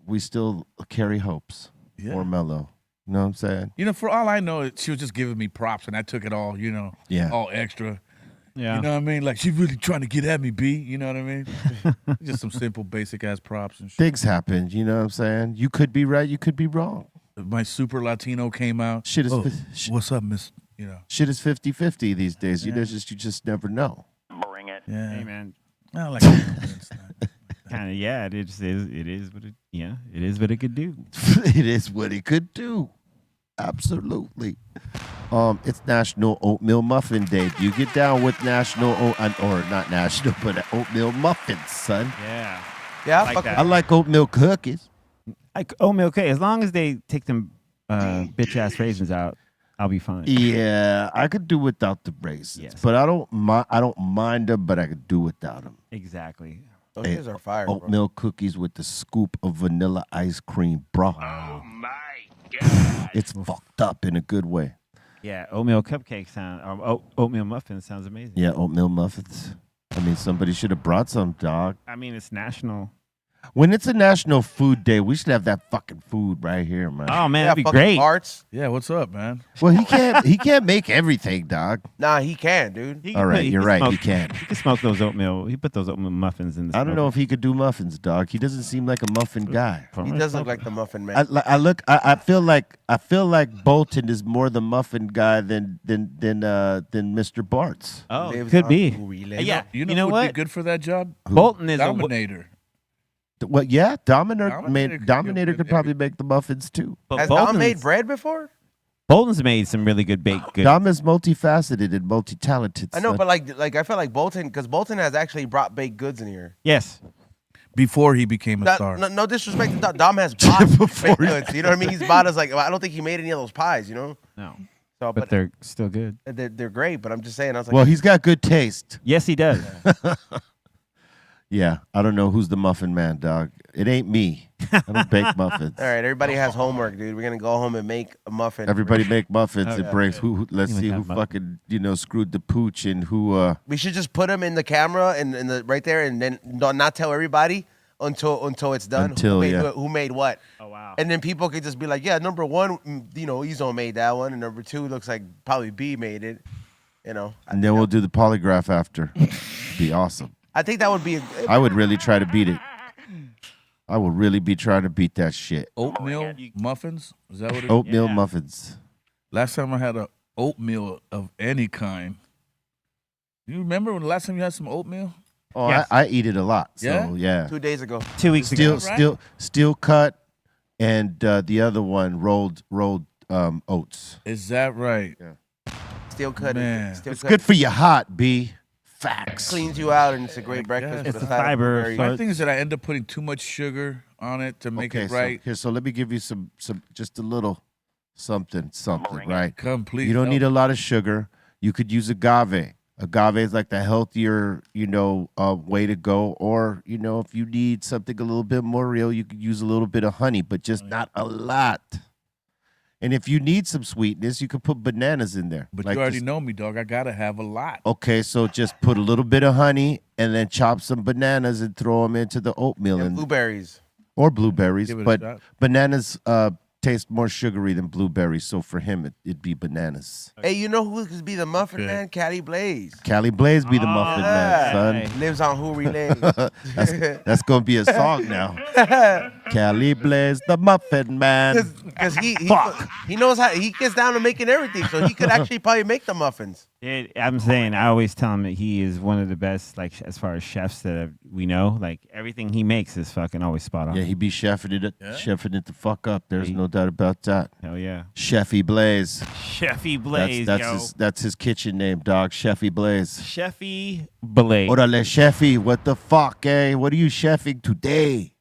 we still carry hopes Yeah. for Mello. You know what I'm saying? You know, for all I know, she was just giving me props, and I took it all, Yeah. all extra. yeah. You know what I mean? Like, she's really trying to get at me, B. You know what I mean? Just some simple, basic-ass props and shit. Things happen. You know what I'm saying? You could be right. You could be wrong. My Super Latino came out. Shit is Oh, sh- what's up, miss? You know. shit is 50-50 these days. You just never know. Yeah. Hey, man. I like it. Kind of, yeah. It is what it. Yeah, it is what it could do. It is what it could do. Absolutely. It's National Oatmeal Muffin Day. Do you get down with National or not National, but Oatmeal Muffins, son? Yeah. Yeah, Like fuck that. I like oatmeal cookies. Like oatmeal cake. As long as they take them bitch ass raisins out, I'll be fine. Yeah, I could do without the raisins, Yes. but I don't mind them, but I could do without them. Exactly. Those kids are fire, bro. Oatmeal cookies with the scoop of vanilla ice cream, bro. Oh my God. It's fucked up in a good way. Yeah, oatmeal cupcake sound or oatmeal muffin sounds amazing. Yeah, oatmeal muffins. I mean, somebody should have brought some, dog. I mean, it's national. When it's a National Food Day, we should have that fucking food right here, man. Oh man, Yeah, that'd be fucking great. Arts. Yeah, what's up, man? Well, he can't make everything, dog. Nah, he can, dude. He All can right, put- you're can right, Smoke, he can. He can smoke those oatmeal. He put those oatmeal muffins in the. I don't know if he could do muffins, dog. He doesn't seem like a muffin guy. He does look like the Muffin Man. I feel like Bolton is more the muffin guy than Mr. Bartz. Oh, Lives could on be. relay. Yeah, You know, you know who would what? be good for that job? Bolton is a Dominator. Well, yeah, Dominator Dominator could could probably make the muffins too. but Has Dom Bolton's, made bread before? Bolton's made some really good baked goods. Dom is multifaceted and multi-talented. I know, son. but like I feel like Bolton, because Bolton has actually brought baked goods in here. Yes. Before he became a star. No disrespect to Dom. Dom has bought Before baked he- goods. You know what I mean? He's bought us like I don't think he made any of those pies. You know, No. so But they're still good. they're great. But I'm just saying. I was like, well, he's got good taste. Yes, he does. Yeah, I don't know who's the muffin man, dog. It ain't me. I don't bake muffins. all right, everybody has homework, dude. We're gonna go home and make a muffin. Everybody make muffins. Oh, It yeah. breaks. Let's You see would who have muffins. fucking screwed the pooch and who. We should just put them in the camera and in the right there, and then not tell everybody until it's done. Until, yeah. Who made what? Oh wow. And then people could just be like, yeah, number one, Ezo made that one, and number two looks like probably B made it. You know, And then we'll do the polygraph after. Be awesome. I think that would be. I would really try to beat it. I would really be trying to beat that shit. Oatmeal muffins? Is that what it is? Oatmeal Yeah. muffins. Last time I had a oatmeal of any kind. You remember when the last time you had some oatmeal? Oh, Yes. I eat it a lot. So Yeah? yeah. 2 days ago. 2 weeks ago. Steel cut, and the other one rolled oats. Is that right? Steel cut. Man. Steel It's cut good for your heart, B. Facts. cleans you out, and it's a great breakfast. It's with the a side of fiber, blueberry. My thing is that I end up putting too much sugar on it to make it right. So let me give you some just a little something, right? Complete. You don't need a lot of sugar. You could use agave. Agave is like the healthier, way to go. Or, if you need something a little bit more real, you could use a little bit of honey, but just not a lot. And if you need some sweetness, you could put bananas in there. But Like you already just- know me, dog. I gotta have a lot. Okay, so just put a little bit of honey and then chop some bananas and throw them into the oatmeal And blueberries. or blueberries. Give it a But shot. bananas taste more sugary than blueberries, so for him it'd be bananas. Hey, you know who could be the Muffin Okay. Man? Cali Blaze. Cali Blaze be the muffin man, son. Hey. Lives on Who Relay. That's gonna be a song now. Cali Blaze, the muffin man. Because he knows how he gets down to making everything, so he could actually probably make the muffins. I'm saying, I always tell him that he is one of the best, like as far as chefs that we know. Like everything he makes is fucking always spot on. Yeah, he be chefing it the fuck up. There's no doubt about that. Hell yeah. Chefy Blaze. Chefy Blaze, That's his kitchen name, dog. Chefy Blaze. Chefy Blaze. Orale, Chefy. What the fuck, eh? What are you chefing today?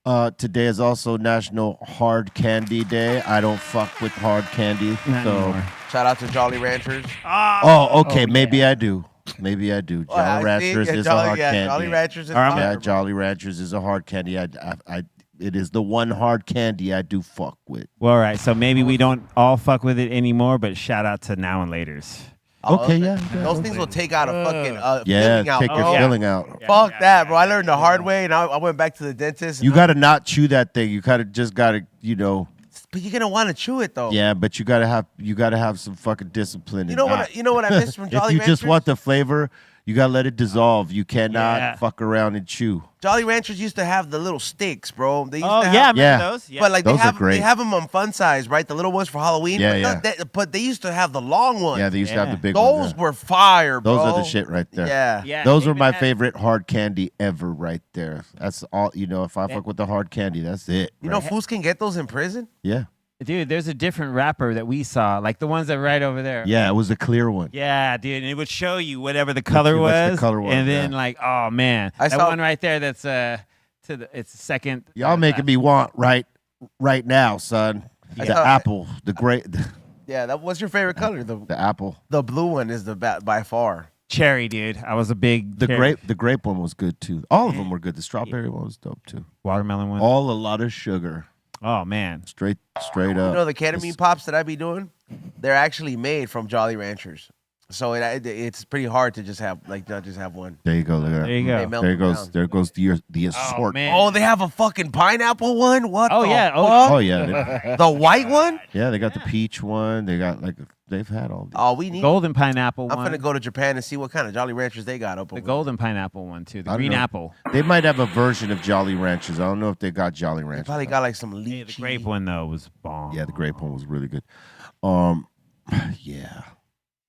Today is also National Hard Candy Day. I don't fuck with hard candy. Not so, anymore. Shout out to Jolly Ranchers. okay, maybe I do. Maybe I do. Oh, I Jolly see. Ranchers Yeah, is a hard yeah, candy. Jolly Ranchers is All right, fire, Yeah, bro. Jolly Ranchers is a hard candy. It is the one hard candy I do fuck with. Well, all right. So maybe we don't all fuck with it anymore, but shout out to Now and Laters. Okay, yeah. Those things will take out a fucking Yeah, filling out. take your bro. filling out. Fuck that, bro. I learned the hard way, and I went back to the dentist. You got to not chew that thing. You just got to, but you're gonna want to chew it though. yeah, but you got to have some fucking discipline. You know what? You know what I missed from If Jolly you Ranchers? just want the flavor, you got to let it dissolve. You cannot Yeah. fuck around and chew. Jolly Ranchers used to have the little sticks, bro. They used Oh to yeah, have, remember Yeah. those? Yeah. but like Those are they great. have them on fun size, right? The little ones for Halloween. Yeah, but yeah. But they used to have the long ones. Yeah, they used to have the Yeah. big Those ones. yeah. were fire, bro. Those are the shit right there. Yeah. Yeah, Those they are my even had- favorite hard candy ever right there. That's all, if I fuck with the hard candy, that's it. You know, right? fools can get those in prison. Yeah. Dude, there's a different wrapper that we saw, like the ones that are right over there. Yeah, it was a clear one. Yeah, dude, and it would show you whatever the color what the was, color was, and then yeah. like, oh man, I that saw- one right there. That's it's second. Y'all making me want right now, son. The Yeah. apple, the Yeah, what's your favorite color? the apple. The blue one is the by far. cherry, dude. I was a big The cherry- the grape one was good too. All of them were good. The strawberry one was dope too. watermelon one. All a lot of sugar. Oh man, Straight up. You know the ketamine pops that I be doing? They're actually made from Jolly Ranchers. So it's pretty hard to just have not just have one. There you go. Look at that. There you go. They melt There them goes. down. There goes the assortment. man. Oh, they have a fucking pineapple one. What? Oh the yeah. fuck? Oh yeah. The white one. Yeah, they got the peach one. They got they've had all these. Oh, we need. Golden pineapple I'm one. gonna go to Japan and see what kind of Jolly Ranchers they got up The over golden pineapple one too. The I don't green know. apple. They might have a version of Jolly Ranchers. I don't know if they got Jolly there. They Ranchers. probably got like some lychee. Hey, the grape one though was bomb. Yeah, the grape one was really good. Yeah.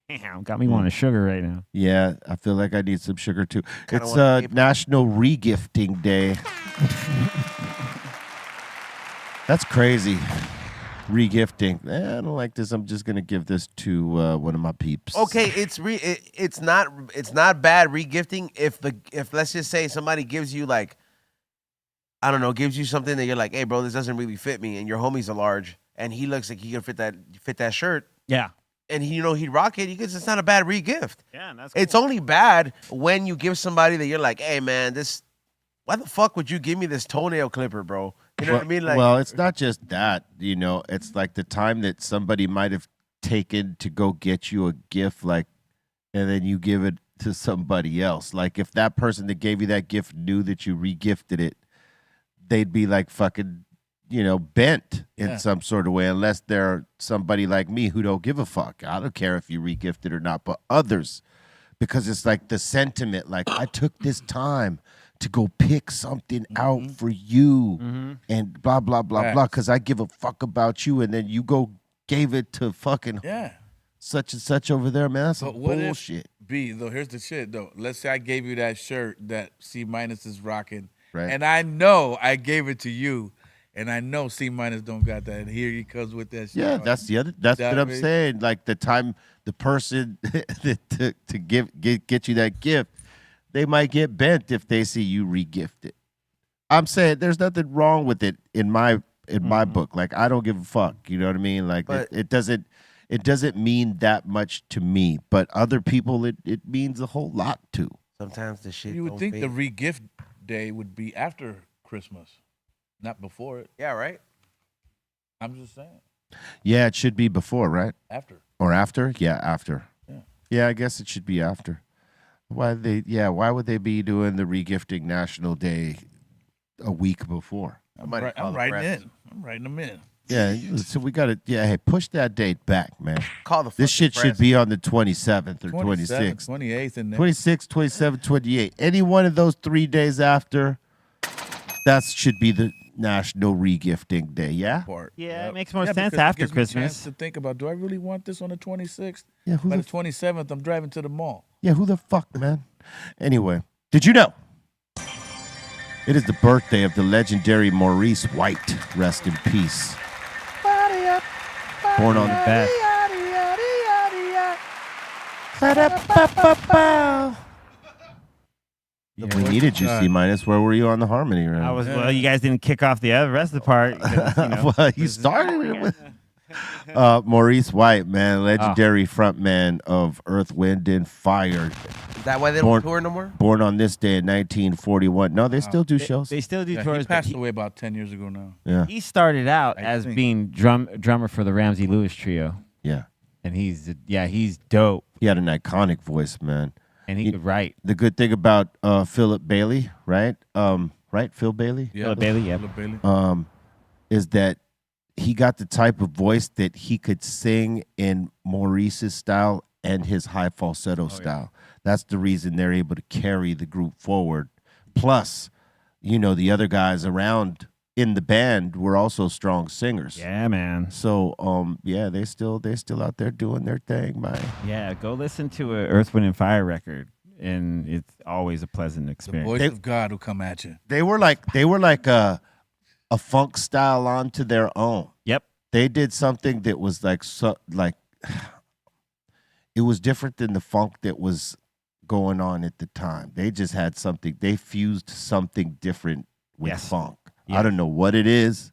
Damn, got me wanting sugar right now. Yeah, I feel like I need some sugar too. Kinda It's want paper. National Regifting Day. That's crazy. Regifting. I don't like this. I'm just gonna give this to one of my peeps. Okay, it's not bad regifting if let's just say somebody gives you like I don't know, gives you something that you're like, hey bro, this doesn't really fit me, and your homie's a large, and he looks like he can fit that shirt, Yeah. and he'd rock it. It's not a bad regift. Yeah, and that's It's only bad when you give somebody that you're like, hey man, why the fuck would you give me this toenail clipper, bro? You know what I mean? Like, well, it's not just that. It's like the time that somebody might have taken to go get you a gift, like, and then you give it to somebody else. Like, if that person that gave you that gift knew that you regifted it, they'd be like fucking, bent in some sort of way, unless they're somebody like me who don't give a fuck. I don't care if you regift it or not, but others, because it's like the sentiment, like, I took this time to go pick something out for you and blah, blah, blah, blah, because I give a fuck about you, and then you go gave it to fucking such and such over there, man. That's some bullshit. Though, here's the shit, though. Let's say I gave you that shirt that C- is rocking, Right. and I know I gave it to you, and I know C- don't got that, and here he comes with that shit. Yeah, that's what That I'm way- saying. Like the time the person to get you that gift, they might get bent if they see you regift it. I'm saying there's nothing wrong with it in my book. Like, I don't give a fuck. You know what I mean? Like, But- it doesn't mean that much to me, but other people it means a whole lot to. sometimes the shit. You would don't think fit. the regift day would be after Christmas, not before it. yeah, right. I'm just saying, Yeah, it should be before, right? after. Or after? Yeah, after. Yeah. Yeah, I guess it should be after. Why would they be doing the regifting National Day a week before? Somebody call I'm the writing press. in. I'm writing them in. Yeah, so we got to hey, push that date back, man. Call the This fucking shit should press. be on the 27th or 27th, 26th. 28th, and then 26, 27, 28. Any one of those 3 days after, that should be the National Regifting Day, yeah? part. Yeah, it makes more sense because it after gives me a chance Christmas. to think about, do I really want this on the 26th? Yeah, who By the the 27th, I'm driving to the mall. Yeah, who the fuck, man? Anyway, did you know? It is the birthday of the legendary Maurice White. Rest in peace. Born on the best. We needed you, C minus. Where were you on the harmony round? I was well. You guys didn't kick off the rest of the part. 'cause, Well, you started it with Maurice White, man, legendary frontman of Earth, Wind, and Fire. Is that why they Born- don't tour no more? Born on this day in 1941. No, they still do shows. They still do Yeah, tours. he but passed away about 10 years ago now. Yeah, he started out I as think. being drummer for the Ramsey Lewis Trio, yeah. and he's dope, He had an iconic voice, man. and he could write. The good thing about Philip Bailey, right? Right, Phil Bailey, Philip Bailey, yeah. Philip Bailey. is that he got the type of voice that he could sing in Maurice's style and his high falsetto style. That's the reason they're able to carry the group forward. Plus, the other guys around in the band were also strong singers. Yeah, man. So, they still out there doing their thing, man. Yeah, go listen to a Earth, Wind, and Fire record, and it's always a pleasant The experience. voice of God will come at you. They were like a funk style onto their own. Yep. They did something that was like it was different than the funk that was going on at the time. They just had something. They fused something different with Yes. funk. Yeah. I don't know what it is.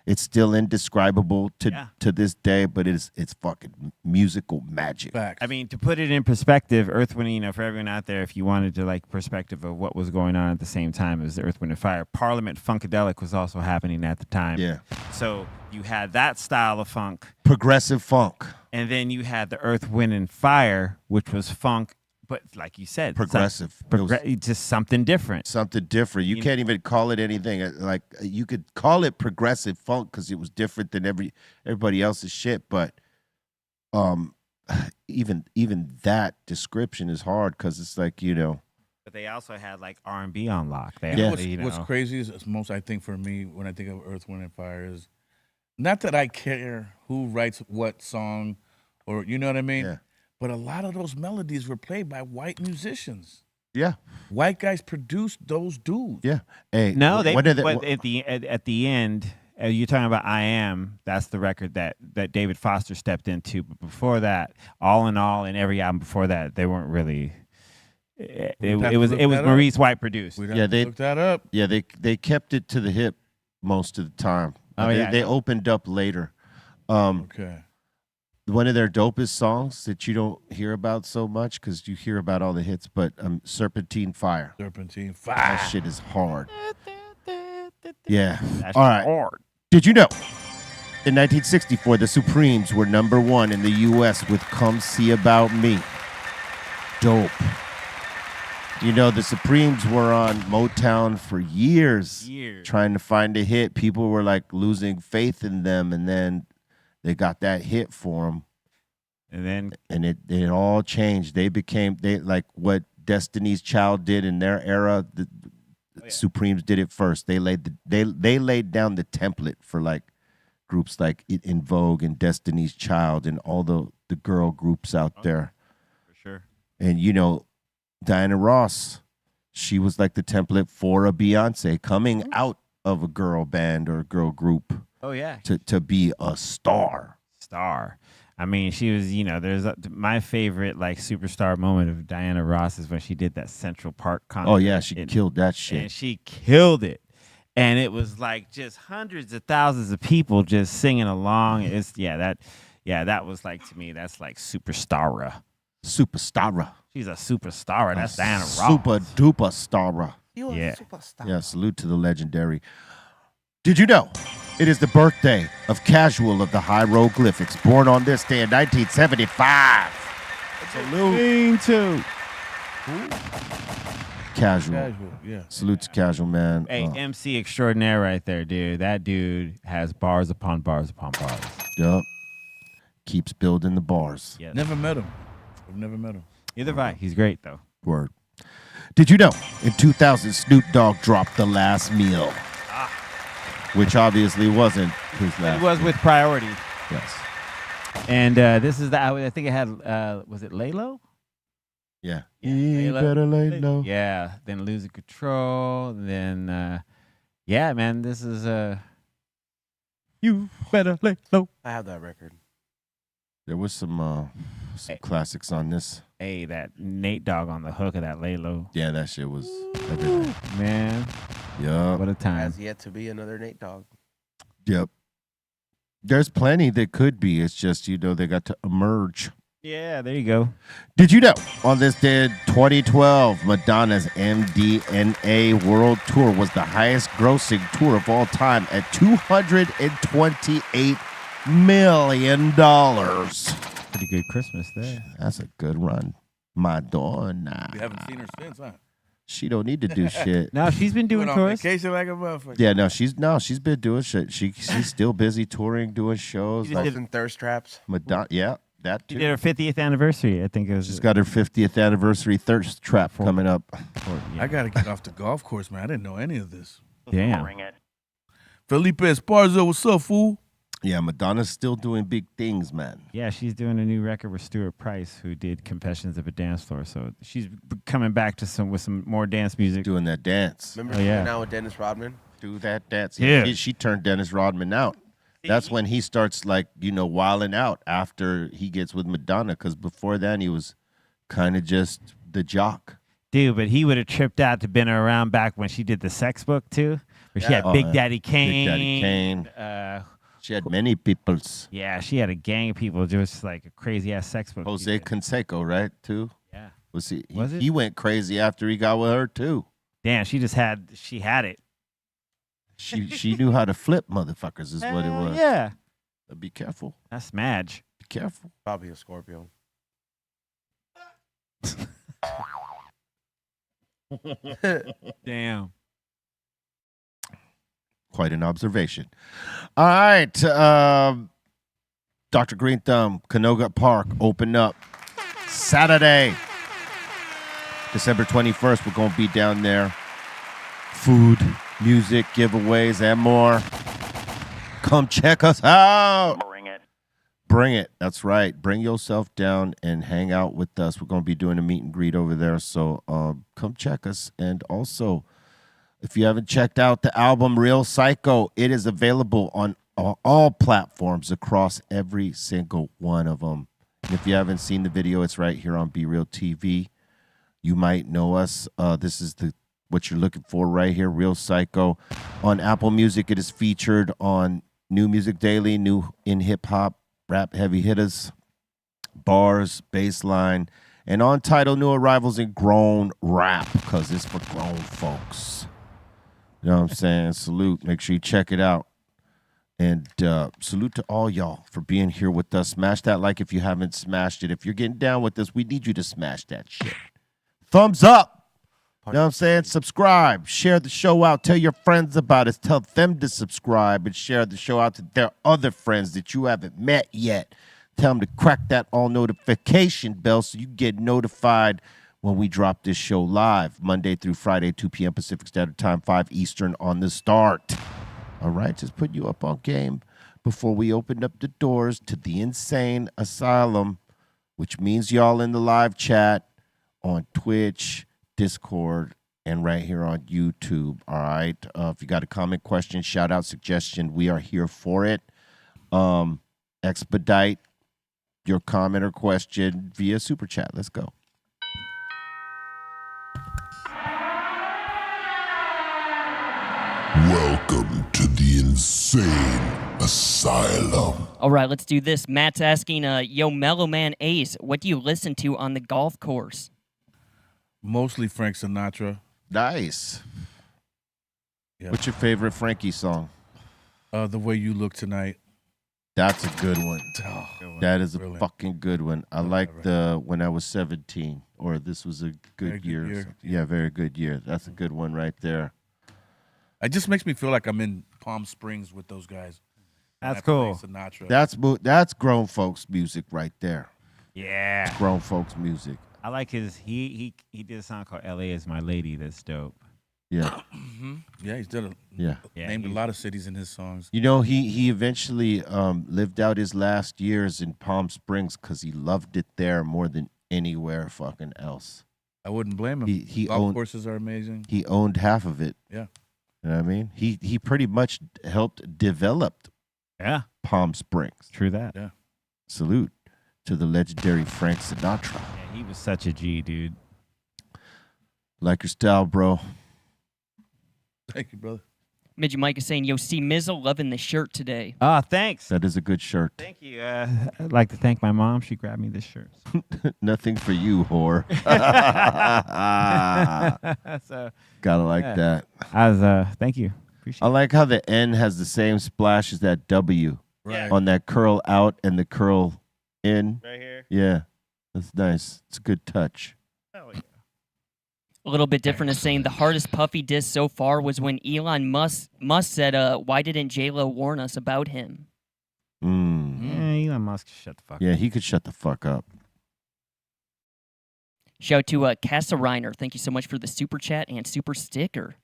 It's still indescribable Yeah. to this day, but it's fucking musical magic. Facts. I mean, to put it in perspective, Earth, Wind, for everyone out there, if you wanted to like perspective of what was going on at the same time as Earth, Wind, and Fire, Parliament Funkadelic was also happening at the time. Yeah. So you had that style of funk, Progressive funk. And then you had the Earth, Wind, and Fire, which was funk, but like you said, Progressive. It was just something different. something different. You can't even call it anything. Like you could call it progressive funk because it was different than everybody else's shit. But even that description is hard because it's like, you know. But they also had like R&B on lock. They Yeah. What's crazy is most, I think, for me, when I think of Earth, Wind, and Fire is not that I care who writes what song or, you know what I mean? Yeah. But a lot of those melodies were played by white musicians. Yeah. White guys produced those dudes. Yeah. Hey, No, what are but at the end, you're talking about "I Am." That's the record that David Foster stepped into. But before that, All in All, and every album before that, they weren't really. It was Maurice White produced. they look that up. Yeah, they kept it to the hip most of the time. They opened up later. Okay. One of their dopest songs that you don't hear about so much because you hear about all the hits, but Serpentine Fire. Serpentine Fire. That shit is hard. Yeah. That's All right. hard. Did you know? In 1964, the Supremes were #1 in the U.S. with "Come See About Me." Dope. You know, the Supremes were on Motown for years. Trying to find a hit. People were like losing faith in them, and then they got that hit for them. And it all changed. They like what Destiny's Child did in their era. The Supremes did it first. They laid down the template for like groups like In Vogue and Destiny's Child and all the girl groups out there. For sure. And you know, Diana Ross, she was like the template for a Beyonce coming out of a girl band or a girl group. Oh yeah. To be a star. I mean, she was, you know, there's my favorite like superstar moment of Diana Ross is when she did that Central Park concert. Oh yeah, she killed that shit. And she killed it. And it was like just hundreds of thousands of people just singing along. That was like, to me, that's like superstara. Superstara. She's a superstar. That's Diana Ross. Super duper stara. You Yeah. a superstar. Yeah, salute to the legendary. Did you know it is the birthday of Casual of the Hieroglyphics, born on this day in 1975? Salute. Casual. Yeah. Salute to Casual, man. Hey, MC extraordinaire right there, dude. That dude has bars upon bars upon bars. Yup. Keeps building the bars. Yes. Never met him. I've never met him. Either way, he's great though. Word. Did you know in 2000 Snoop Dogg dropped The Last Meal? Which obviously wasn't his last. It was with Priority. Yes. And this is I think it had was it Lay Low? Yeah. Yeah, You better lay low. Yeah, then Losing Control, then yeah, man, this is You Better Lay Low. I have that record. There was some classics on this. Hey, that Nate Dogg on the hook of that Lay Low. Yeah, that shit was everything. Man, Yup. what a time. Has yet to be another Nate Dogg. Yep. There's plenty that could be. It's just, you know, they got to emerge. Yeah, there you go. Did you know on this day in 2012, Madonna's MDNA World Tour was the highest grossing tour of all time at $228 million? Pretty good Christmas there. That's a good run. Madonna. You haven't seen her since, huh? She don't need to do shit. No, she's been doing Went on tours. vacation like a motherfucker. Yeah, she's been doing shit. She's still busy touring, doing shows. She Like Those and thirst traps. Madonna, yeah, that She too. did her 50th anniversary. I think it was. She's got her 50th anniversary thirst trap coming up. I got to get off the golf course, man. I didn't know any of this. Damn. Felipe Esparza, what's up, fool? Yeah, Madonna's still doing big things, man. Yeah, she's doing a new record with Stuart Price, who did Confessions of a Dance Floor. So she's coming back to some more dance music. Doing that dance. Remember Oh, yeah. now with Dennis Rodman? Do that dance. Yeah. She turned Dennis Rodman out. That's when he starts, like, you know, wilding out after he gets with Madonna, because before then he was kind of just the jock. Dude, but he would have tripped out to been around back when she did the Sex Book too, where she had Oh, Big yeah. Daddy Kane. Big Daddy Kane. She had many peoples. Yeah, she had a gang of people, just like a crazy ass Sex Book. Jose Canseco, right, too? Yeah. Was he? Was it? He went crazy after he got with her, too. Damn, she had it. She knew how to flip motherfuckers is what it was. Yeah. Be careful. That's Madge. Be careful. Probably a Scorpio. Damn. Quite an observation. All right. Dr. Greenthumb, Canoga Park, open up Saturday, December 21st. We're going to be down there. Food, music, giveaways, and more. Come check us out. Bring it. Bring it. That's right. Bring yourself down and hang out with us. We're going to be doing a meet and greet over there. So come check us. And also, if you haven't checked out the album Real Psycho, it is available on all platforms across every single one of them. And if you haven't seen the video, it's right here on BREALTV. You might know us. This is what you're looking for right here, Real Psycho. On Apple Music, it is featured on New Music Daily, New in Hip Hop, Rap Heavy Hitters, Bars, Baseline, and on Tidal, New Arrivals in Grown Rap, because it's for grown folks. You know what I'm saying? Salute. Make sure you check it out. And salute to all y'all for being here with us. Smash that like if you haven't smashed it. If you're getting down with us, we need you to smash that shit. Thumbs up. You know what I'm saying? Subscribe. Share the show out. Tell your friends about us. Tell them to subscribe and share the show out to their other friends that you haven't met yet. Tell them to crack that all notification bell so you get notified when we drop this show live, Monday through Friday, 2 p.m. Pacific Standard Time, 5 Eastern on the start. All right, just put you up on game before we open up the doors to the insane asylum, which means y'all in the live chat on Twitch, Discord, and right here on YouTube. All right, if you got a comment, question, shout out, suggestion, we are here for it. Expedite your comment or question via Super Chat. Let's go. Welcome to the insane asylum. All right, let's do this. Matt's asking, yo, Mellow Man Ace, what do you listen to on the golf course? Mostly Frank Sinatra. Nice. Yep. What's your favorite Frankie song? The Way You Look Tonight. That's a good one. That is a Brilliant. fucking good one. I like the When I Was 17, or This Was a Good Year. Good year. Yeah, very good year. That's a good one right there. It just makes me feel like I'm in Palm Springs with those guys. That's cool. Sinatra. That's grown folks music right there. Yeah. Grown folks music. I like his. He did a song called "L.A. Is My Lady." That's dope. Yeah. Yeah, he's done Yeah. named a he's- lot of cities in his songs. You know, he eventually lived out his last years in Palm Springs because he loved it there more than anywhere fucking else. I wouldn't blame him. He Golf owned courses are amazing. he owned half of it. Yeah. You know what I mean? He pretty much helped develop Yeah. Palm Springs. True that. Yeah. Salute to the legendary Frank Sinatra. Yeah, he was such a G, dude. Like your style, bro. Thank you, brother. Midget Mike is saying, yo, C Mizzle loving the shirt today. Thanks. That is a good shirt. Thank you. I'd like to thank my mom. She grabbed me this shirt. Nothing for you, whore. So Gotta like yeah. that. I was. Thank you. Appreciate I like how the N has the same splash as that W Right. on that curl out and the curl in. Right here. Yeah, that's nice. It's a good touch. Hell yeah. A little bit different is saying the hardest Puffy diss so far was when Elon Musk said, why didn't J-Lo warn us about him? Yeah, Elon Musk, shut the fuck Yeah, up. he could shut the fuck up. Shout to Casa Reiner. Thank you so much for the super chat and super sticker.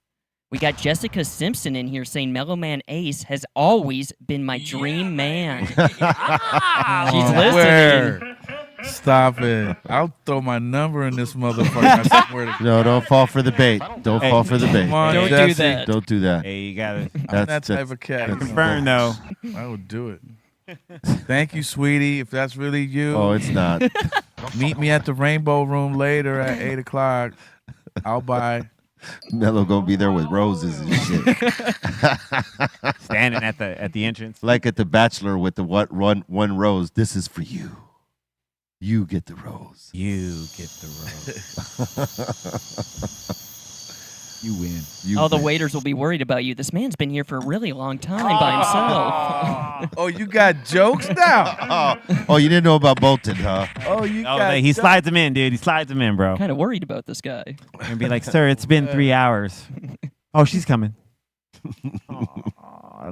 We got Jessica Simpson in here saying Mellow Man Ace has always been my dream man. She's listening. Where? Stop it. I'll throw my number in this motherfucker. I swear to No, don't fall for the bait. Don't fall for the bait. Come on, Don't do Jesse. that. Don't do that. Hey, you gotta I'm that type of cat. confirm though. I would do it. Thank you, sweetie. If that's really you, Oh, it's not. meet me at the Rainbow Room later at 8 o'clock. I'll buy. Mello gonna be there with roses and shit. Standing at the entrance. Like at The Bachelor with the one rose. This is for you. You get the rose. You get the rose. You win. All the waiters will be worried about you. This man's been here for a really long time by himself. Oh, you got jokes now. Oh, you didn't know about Bolton, huh? Oh, you Oh, got. he slides them in, dude. He slides them in, bro. Kind of worried about this guy. And be like, sir, it's been 3 hours. Oh, she's coming.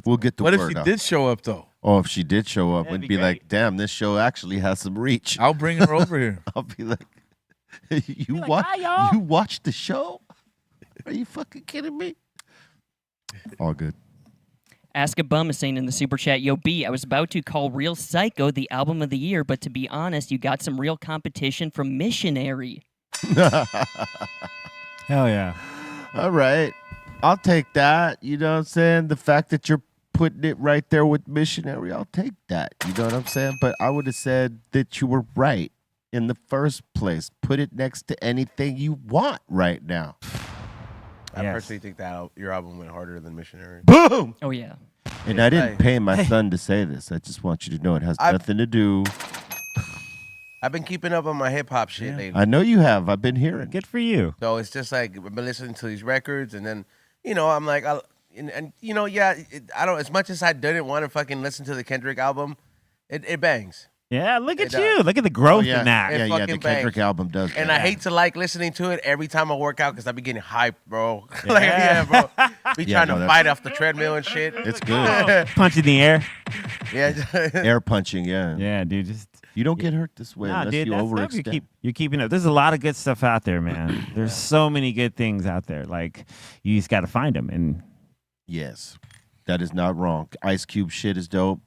We'll get the What if word she out. did show up though? Oh, if she did show up, That'd we'd be be like, damn, this show actually has some reach. I'll bring her over here. I'll be like, you watched the show? Are you fucking kidding me? All good. Ask a Bum is saying in the super chat, Yo, B, I was about to call Real Psycho the album of the year, but to be honest, you got some real competition from Missionary. Hell yeah. All right. I'll take that. You know what I'm saying? The fact that you're putting it right there with Missionary, I'll take that. You know what I'm saying? But I would have said that you were right in the first place. Put it next to anything you want right now. I Yes. personally think that your album went harder than Missionary. Boom! Oh, yeah. And I didn't Hey. pay my son to say this. I just want you to know it has nothing to do. I've been keeping up on my hip hop shit lately. I know you have. I've been hearing. Good for you. So it's just like I've been listening to these records, and then I'm like, and I don't. As much as I didn't want to fucking listen to the Kendrick album, it bangs. Yeah, look at It you. Look at the growth yeah. in that. It Yeah, the fucking Kendrick bangs. album does. And that. I hate to like listening to it every time I work out because I be getting hyped, bro. Yeah. bro. Be Yeah, trying no, to that's- fight off the treadmill and shit. It's good. Punch in the air. Yeah. Air punching, yeah. Yeah, dude. Just You don't get hurt this way nah, unless dude. you That's dope. overextend. You're keeping up. There's a lot of good stuff out there, man. There's so many good things out there. Like you just got to find them. And Yes, that is not wrong. Ice Cube shit is dope.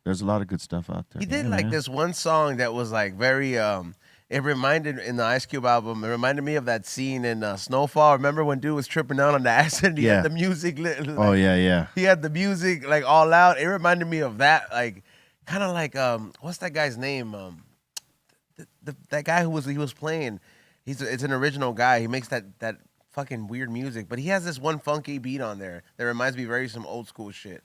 There's a lot of good stuff out there. He did Yeah, like man. this one song that was like very it reminded in the Ice Cube album, it reminded me of that scene in Snowfall. Remember when dude was tripping out on the acid and he Yeah. had the music lit, like, Oh yeah. he had the music like all out. It reminded me of that, like kind of like what's that guy's name? That guy he was playing. It's an original guy. He makes that fucking weird music, but he has this one funky beat on there that reminds me very some old school shit.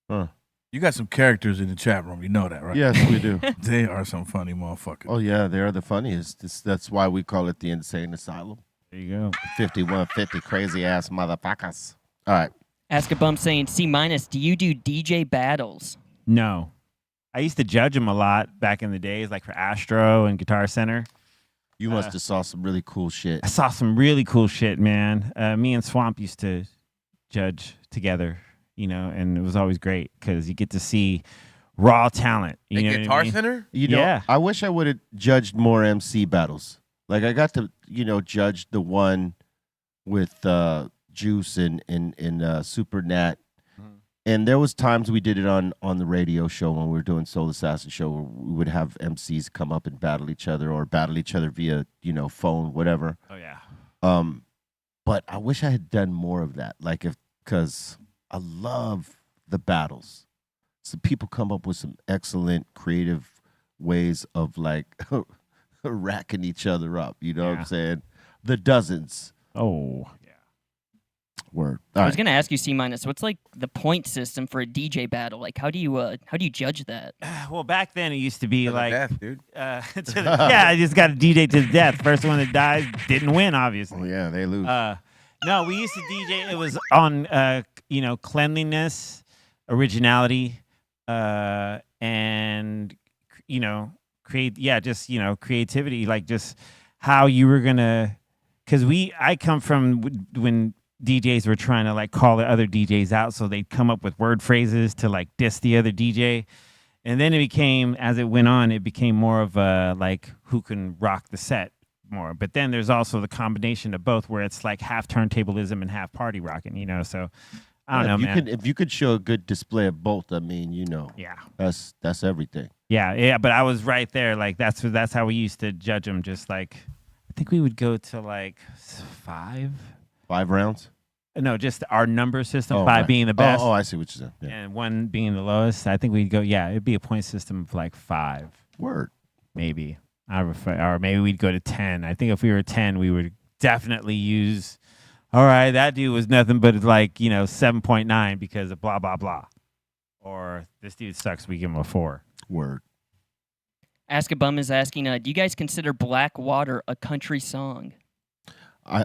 Huh. You got some characters in the chat room. You know that, right? Yes, we do. They are some funny motherfuckers. Oh yeah, they are the funniest. That's why we call it the Insane Asylum. there you go. 5150 crazy ass motherfuckers. All right. Ask a Bum saying, C-, do you do DJ battles? No. I used to judge them a lot back in the days, like for Astro and Guitar Center. You must have saw some really cool shit. I saw some really cool shit, man. Me and Swamp used to judge together, and it was always great because you get to see raw talent. You know what I Guitar mean? Center? Yeah. I wish I would have judged more MC battles. Like I got to, judge the one with Juice and Super Nat. And there was times we did it on the radio show when we were doing Soul Assassin show where we would have MCs come up and battle each other or battle each other via, phone, whatever. Oh, yeah. But I wish I had done more of that. Because I love the battles. So people come up with some excellent creative ways of racking each other up. You know what I'm saying? The dozens. Oh, yeah. Word. I All was right. gonna ask you, C-, what's like the point system for a DJ battle? Like, how do you judge that? Well, back then it used to be To the like, death, dude. I just got a DJ to the death. First one that dies didn't win, obviously. Oh, yeah, they lose. No, we used to DJ. It was on, cleanliness, originality, and creativity. Like just how you were gonna, because I come from when DJs were trying to call the other DJs out, so they'd come up with word phrases to diss the other DJ. And then it became, as it went on, it became more of a who can rock the set more. But then there's also the combination of both, where it's half turntablism and half party rocking. So I don't know, man. If you could show a good display of both, Yeah, that's everything. yeah. But I was right there. That's how we used to judge them. Just I think we would go to 5. 5 rounds. No, just our number system. Oh, 5 right. being the best. Oh, I see what you're saying. Yeah. And 1 being the lowest. I think we'd go. Yeah, it'd be a point system of 5. Word. Maybe. Or maybe we'd go to 10. I think if we were 10, we would definitely use, all right, that dude was nothing but 7.9 because of blah, blah, blah. Or this dude sucks, we give him a 4. Word. Ask a Bum is asking, do you guys consider Black Water a country song?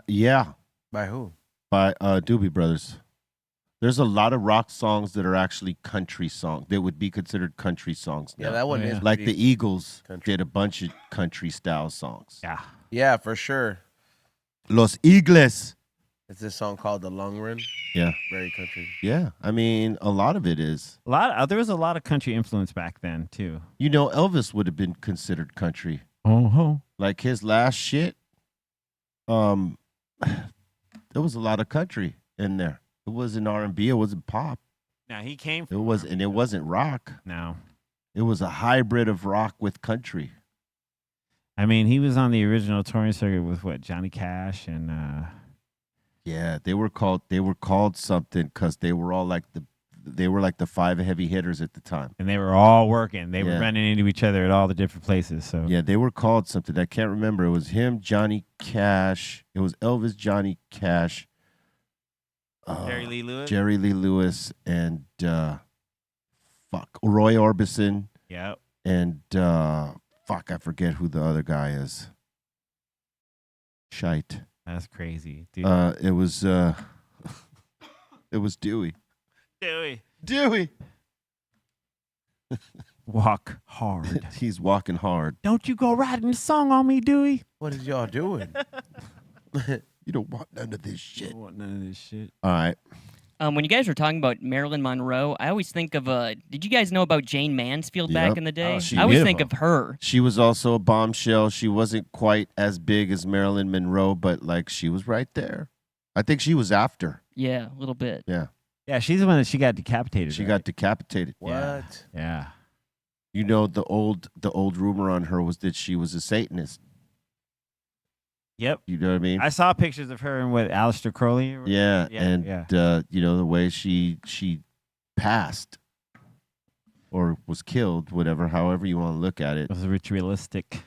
Yeah, By who? by Doobie Brothers. There's a lot of rock songs that are actually country songs. They would be considered country songs now. Yeah, that one Oh, is yeah. Like pretty the Eagles country. did a bunch of country style songs. Yeah. Yeah, for sure. Los Eagles. It's this song called "The Long Run." Yeah. Very country. Yeah. I mean, a lot of it is. There was a lot of country influence back then too. You know, Elvis would have been considered country. Oh, Like his last shit, there was a lot of country in there. It wasn't R&B. It wasn't pop. now he came. It was, and it wasn't rock. No, It was a hybrid of rock with country. I mean he was on the original touring circuit with what Johnny Cash and Yeah, they were called something because they were all like the five heavy hitters at the time. they were all working. They were Yeah. running into each other at all the different places. So Yeah, they were called something. I can't remember. It was him, Johnny Cash. It was Elvis, Johnny Cash, Jerry Lee Lewis. Jerry Lee Lewis, and Roy Orbison, Yep. and I forget who the other guy is. Shite. That's crazy, dude. It was it was Dewey. Dewey. Walk hard. He's walking hard. Don't you go writing a song on me, Dewey. What is y'all doing? You don't want none of this shit. I don't want none of this shit. All right. When you guys were talking about Marilyn Monroe, I always think of did you guys know about Jane Mansfield back Yep. in the day? Oh, she I always beautiful. think of her. She was also a bombshell. She wasn't quite as big as Marilyn Monroe, but like she was right there. I think she was after. Yeah, a little bit. Yeah. Yeah, she's the one that she got decapitated. She right? got decapitated. What? Yeah. You know, the old rumor on her was that she was a Satanist. Yep. You know what I mean? I saw pictures of her and with Aleister Crowley. or- Yeah, Yeah, and yeah. you know the way she passed or was killed, whatever, however you want to look at it. It was ritualistic.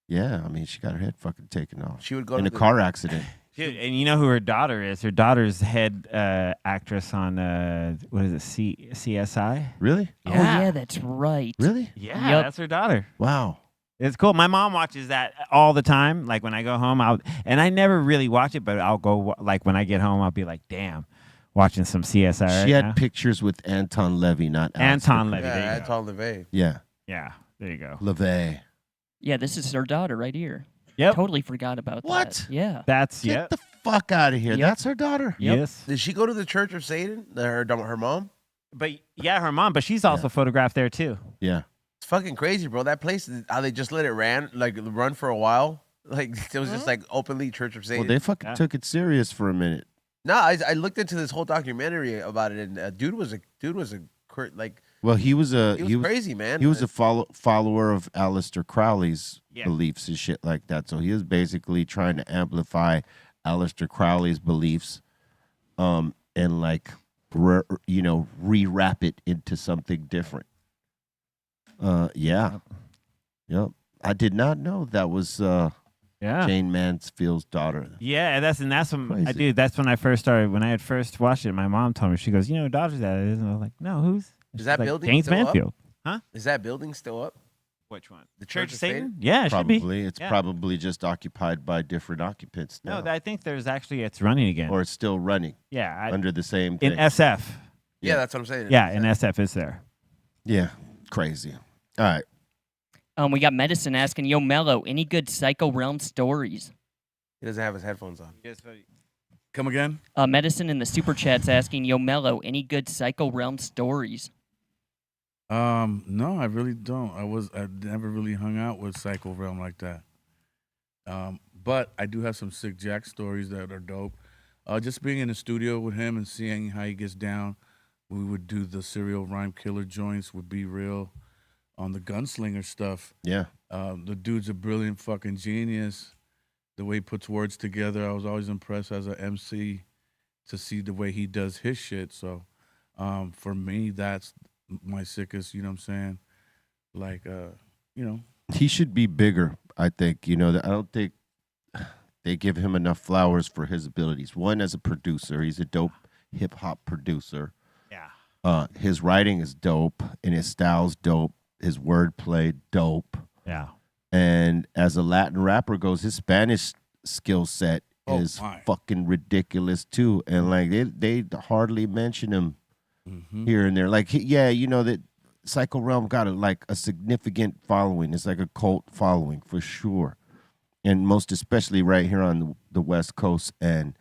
Yeah, I mean, she got her head fucking taken off She would go in to a the- car accident. Dude, and you know who her daughter is? Her daughter's head actress on what is it? CSI? Really? Oh yeah, that's right. Really? Yeah, Yep. that's her daughter. Wow. It's cool. My mom watches that all the time. Like when I go home, and I never really watch it, but I'll go like when I get home, I'll be like, damn, watching some CSI. She right had now. pictures with Anton Levy, not Anton Aleister Levy. Yeah, There you go. Anton LaVey. Yeah, Yeah, there you go. LeVay. Yeah, this is her daughter right here. Yep. Totally forgot about What? that. Yeah. That's Get yep. the fuck out of here. Yep. That's her daughter. Yep. Yes. Did she go to the Church of Satan? Her mom? But yeah, her mom. But she's also photographed there too. Yeah. It's fucking crazy, bro. That place, how they just let it run for a while. Like it was just like openly Church of Satan. Well, they fucking took it serious for a minute. No, I looked into this whole documentary about it, and dude was a like Well, he was crazy, man. He was a follower of Aleister Crowley's Yeah. beliefs and shit like that. So he was basically trying to amplify Aleister Crowley's beliefs, and like rewrap it into something different. Yeah. Yep. I did not know that was Yeah. Jane Mansfield's daughter. Yeah, and that's when I Crazy. do. That's when I first started. When I had first watched it, my mom told me. She goes, "You know, who daughter's that is." And I was like, "No, who's?" And Is she's that like, building James still up? Mansfield? Huh? Is that building still up? Which one? The Church Church of of Satan? Satan? Yeah, it should be. Probably. It's Yeah. probably just occupied by different occupants now. No, I think there's actually it's running again. or it's still running yeah, under the same in thing. SF. Yeah, that's what I'm saying. Yeah, in SF is there. Yeah. Crazy. All right. We got Medicine asking, Yo Mello, any good Psycho Realm stories? He doesn't have his headphones on. Come again? Medicine in the super chat's asking, Yo Mello, any good Psycho Realm stories? No, I really don't. I never really hung out with Psycho Realm like that. But I do have some Sick Jack stories that are dope. Just being in the studio with him and seeing how he gets down. We would do the serial rhyme killer joints with Be Real on the gunslinger stuff. Yeah. The dude's a brilliant fucking genius. The way he puts words together, I was always impressed as an MC to see the way he does his shit. So for me, that's my sickest, you know what I'm saying? Like, He should be bigger, I think. I don't think they give him enough flowers for his abilities. One, as a producer, he's a dope hip hop producer. Yeah. His writing is dope and his style's dope. His wordplay, dope. Yeah. And as a Latin rapper goes, his Spanish skill set is my. fucking ridiculous too, and like they hardly mention him here and there. Like yeah, you know that Psycho Realm got a significant following. It's like a cult following for sure, and most especially right here on the West Coast and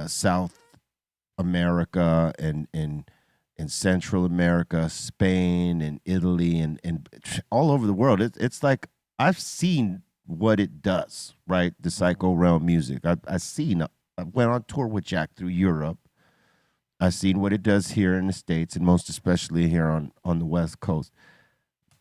South America and Central America, Spain and Italy and all over the world. It's like I've seen what it does, right? The Psycho Realm music. I went on tour with Jack through Europe. I've seen what it does here in the States, and most especially here on the West Coast.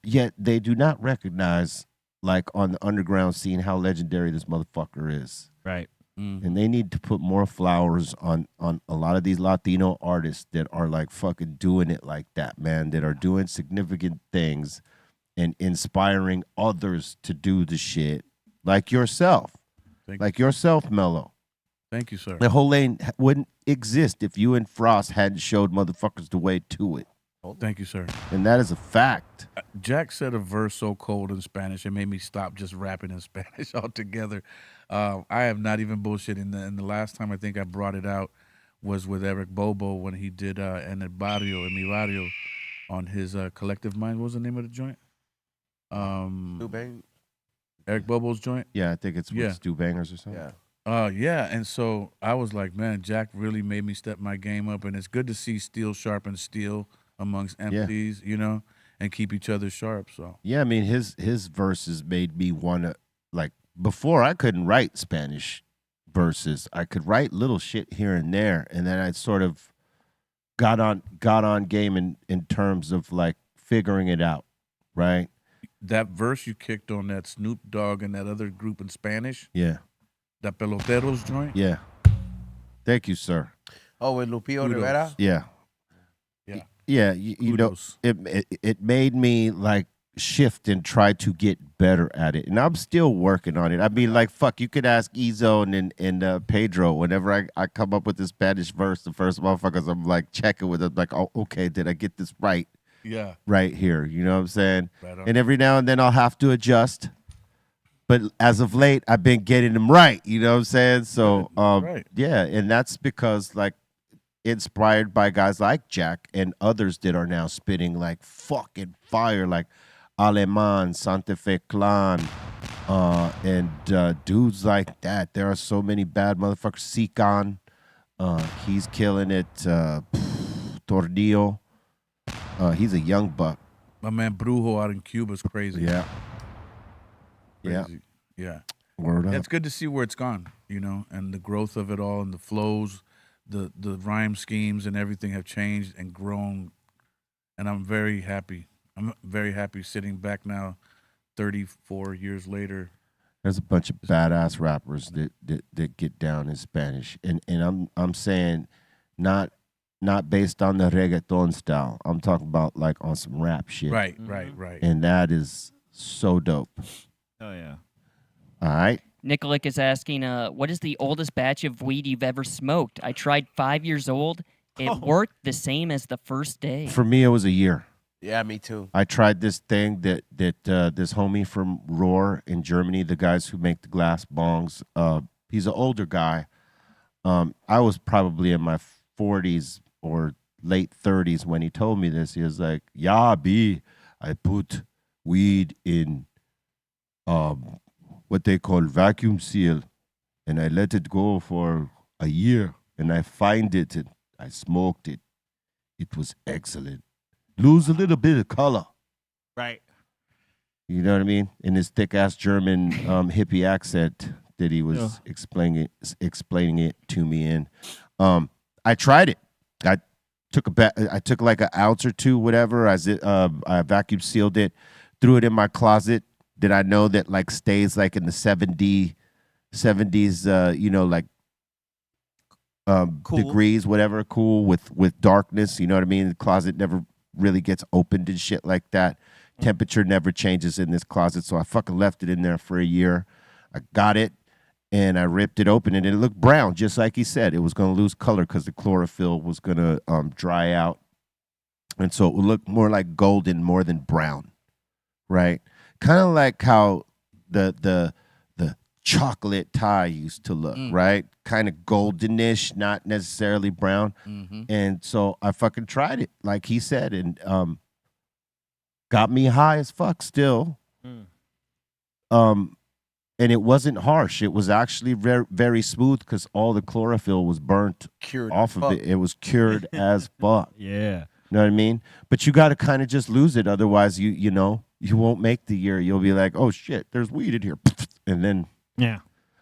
Yet they do not recognize, like on the underground scene, how legendary this motherfucker is. Right. And they need to put more flowers on a lot of these Latino artists that are like fucking doing it like that, man, that are doing significant things and inspiring others to do the shit like yourself. Like yourself, Mello. Thank you, sir. The whole lane wouldn't exist if you and Frost hadn't showed motherfuckers the way to it. Thank you, sir. And that is a fact. Jack said a verse so cold in Spanish, it made me stop just rapping in Spanish altogether. I have not even bullshitting. And the last time I think I brought it out was with Eric Bobo when he did En el Barrio, en mi barrio, on his Collective Mind. What was the name of the joint? Eric Bobo's joint? Yeah, I think it's with Stu Bangers or something. Yeah. Yeah, and so I was like, man, Jack really made me step my game up, and it's good to see steel sharpen steel amongst MCs, you know, and keep each other sharp. So yeah, I mean his verses made me wanna, like, before I couldn't write Spanish verses. I could write little shit here and there, and then I sort of got on game in terms of like figuring it out, right? That verse you kicked on that Snoop Dogg and that other group in Spanish, Yeah. that Peloteros joint. Yeah. Thank you, sir. Oh, with Lupillo Kudos. Rivera? Yeah. Yeah. Yeah, you know, Kudos. it made me like shift and try to get better at it, and I'm still working on it. I mean, like, fuck, you could ask Ezo and Pedro whenever I come up with the Spanish verse, the first motherfuckers I'm like checking with them, like, oh, okay, did I get this right? Yeah. Right here, you know what I'm saying? Right on. And every now and then I'll have to adjust, but as of late, I've been getting them right. You know what I'm saying? So, Right. yeah, and that's because like inspired by guys like Jack and others that are now spitting like fucking fire, like Aleman, Santa Fe Clan, and dudes like that. There are so many bad motherfuckers. Sikan, he's killing it. Tornillo, he's a young buck. My man Brujo out in Cuba is crazy. Yeah. Yeah. Crazy. Yeah. Word up. It's good to see where it's gone, you know, and the growth of it all and the flows, the rhyme schemes and everything have changed and grown. And I'm very happy. I'm very happy sitting back now 34 years later. There's a bunch of badass rappers that get down in Spanish. And I'm saying not based on the reggaeton style. I'm talking about like on some rap shit. Right. And that is so dope. Oh, yeah. All right. Nikolic is asking, what is the oldest batch of weed you've ever smoked? I tried 5 years old. It worked the same as the first day. For me, it was a year. Yeah, me too. I tried this thing that this homie from Roar in Germany, the guys who make the glass bongs. He's an older guy. I was probably in my 40s or late 30s when he told me this. He was like, "Yeah, B, I put weed in what they call vacuum seal, and I let it go for a year, and I find it, and I smoked it. It was excellent. Lose a little bit of color." Right. You know what I mean? In his thick ass German hippie accent that he was explaining it to me in. I tried it. I took like an ounce or two, whatever. I vacuum sealed it, threw it in my closet that I know that like stays like in the 70s, you know, like Cool. degrees, whatever, cool with darkness. You know what I mean? The closet never really gets opened and shit like that. Temperature never changes in this closet, so I fucking left it in there for a year. I got it, and I ripped it open, and it looked brown, just like he said. It was going to lose color because the chlorophyll was going to dry out, and so it would look more like golden more than brown, right? Kind of like how the chocolate tie used to look, right? Kind of goldenish, not necessarily brown. And so I fucking tried it, like he said, and got me high as fuck still. And it wasn't harsh. It was actually very, very smooth because all the chlorophyll was burnt off of it. It was cured as fuck. Yeah. You know what I mean? But you got to kind of just lose it. Otherwise, you know, you won't make the year. You'll be like, oh, shit, there's weed in here. And then. Yeah.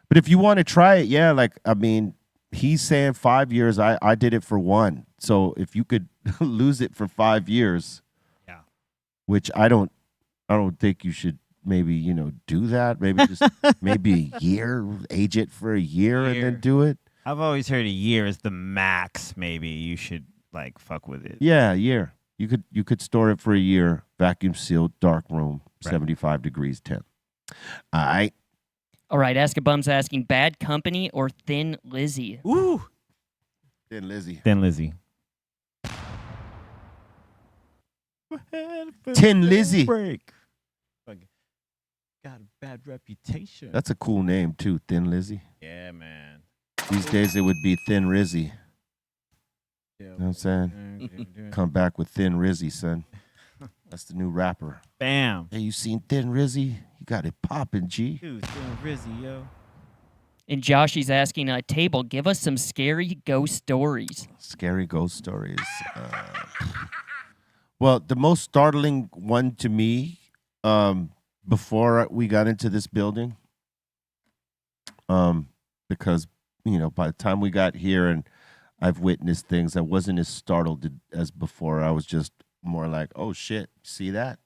But if you want to try it, yeah, like, I mean, he's saying 5 years. I did it for 1. So if you could lose it for 5 years. Yeah. Which I don't think you should. Maybe, you know, do that. Maybe just maybe a year, age it for a year and then do it. I've always heard a year is the max. Maybe you should like fuck with it. Yeah, a year. You could store it for a year, vacuum sealed, dark room, 75 degrees temp. All right. All right, Ask a Bum's asking Bad Company or Thin Lizzy? Ooh. Thin Lizzy. Thin Lizzy. Tin Lizzy. Break. Got a bad reputation. That's a cool name too, Thin Lizzy. Yeah, man. These days it would be Thin Rizzy. You know what I'm saying? Come back with Thin Rizzy, son. That's the new rapper. Bam. Hey, you seen Thin Rizzy? You got it poppin', G. Dude, Thin Rizzy, yo. And Josh is asking, Table, give us some scary ghost stories. Scary ghost stories. Well, the most startling one to me, before we got into this building, because, you know, by the time we got here and I've witnessed things, I wasn't as startled as before. I was just more like, oh, shit, see that?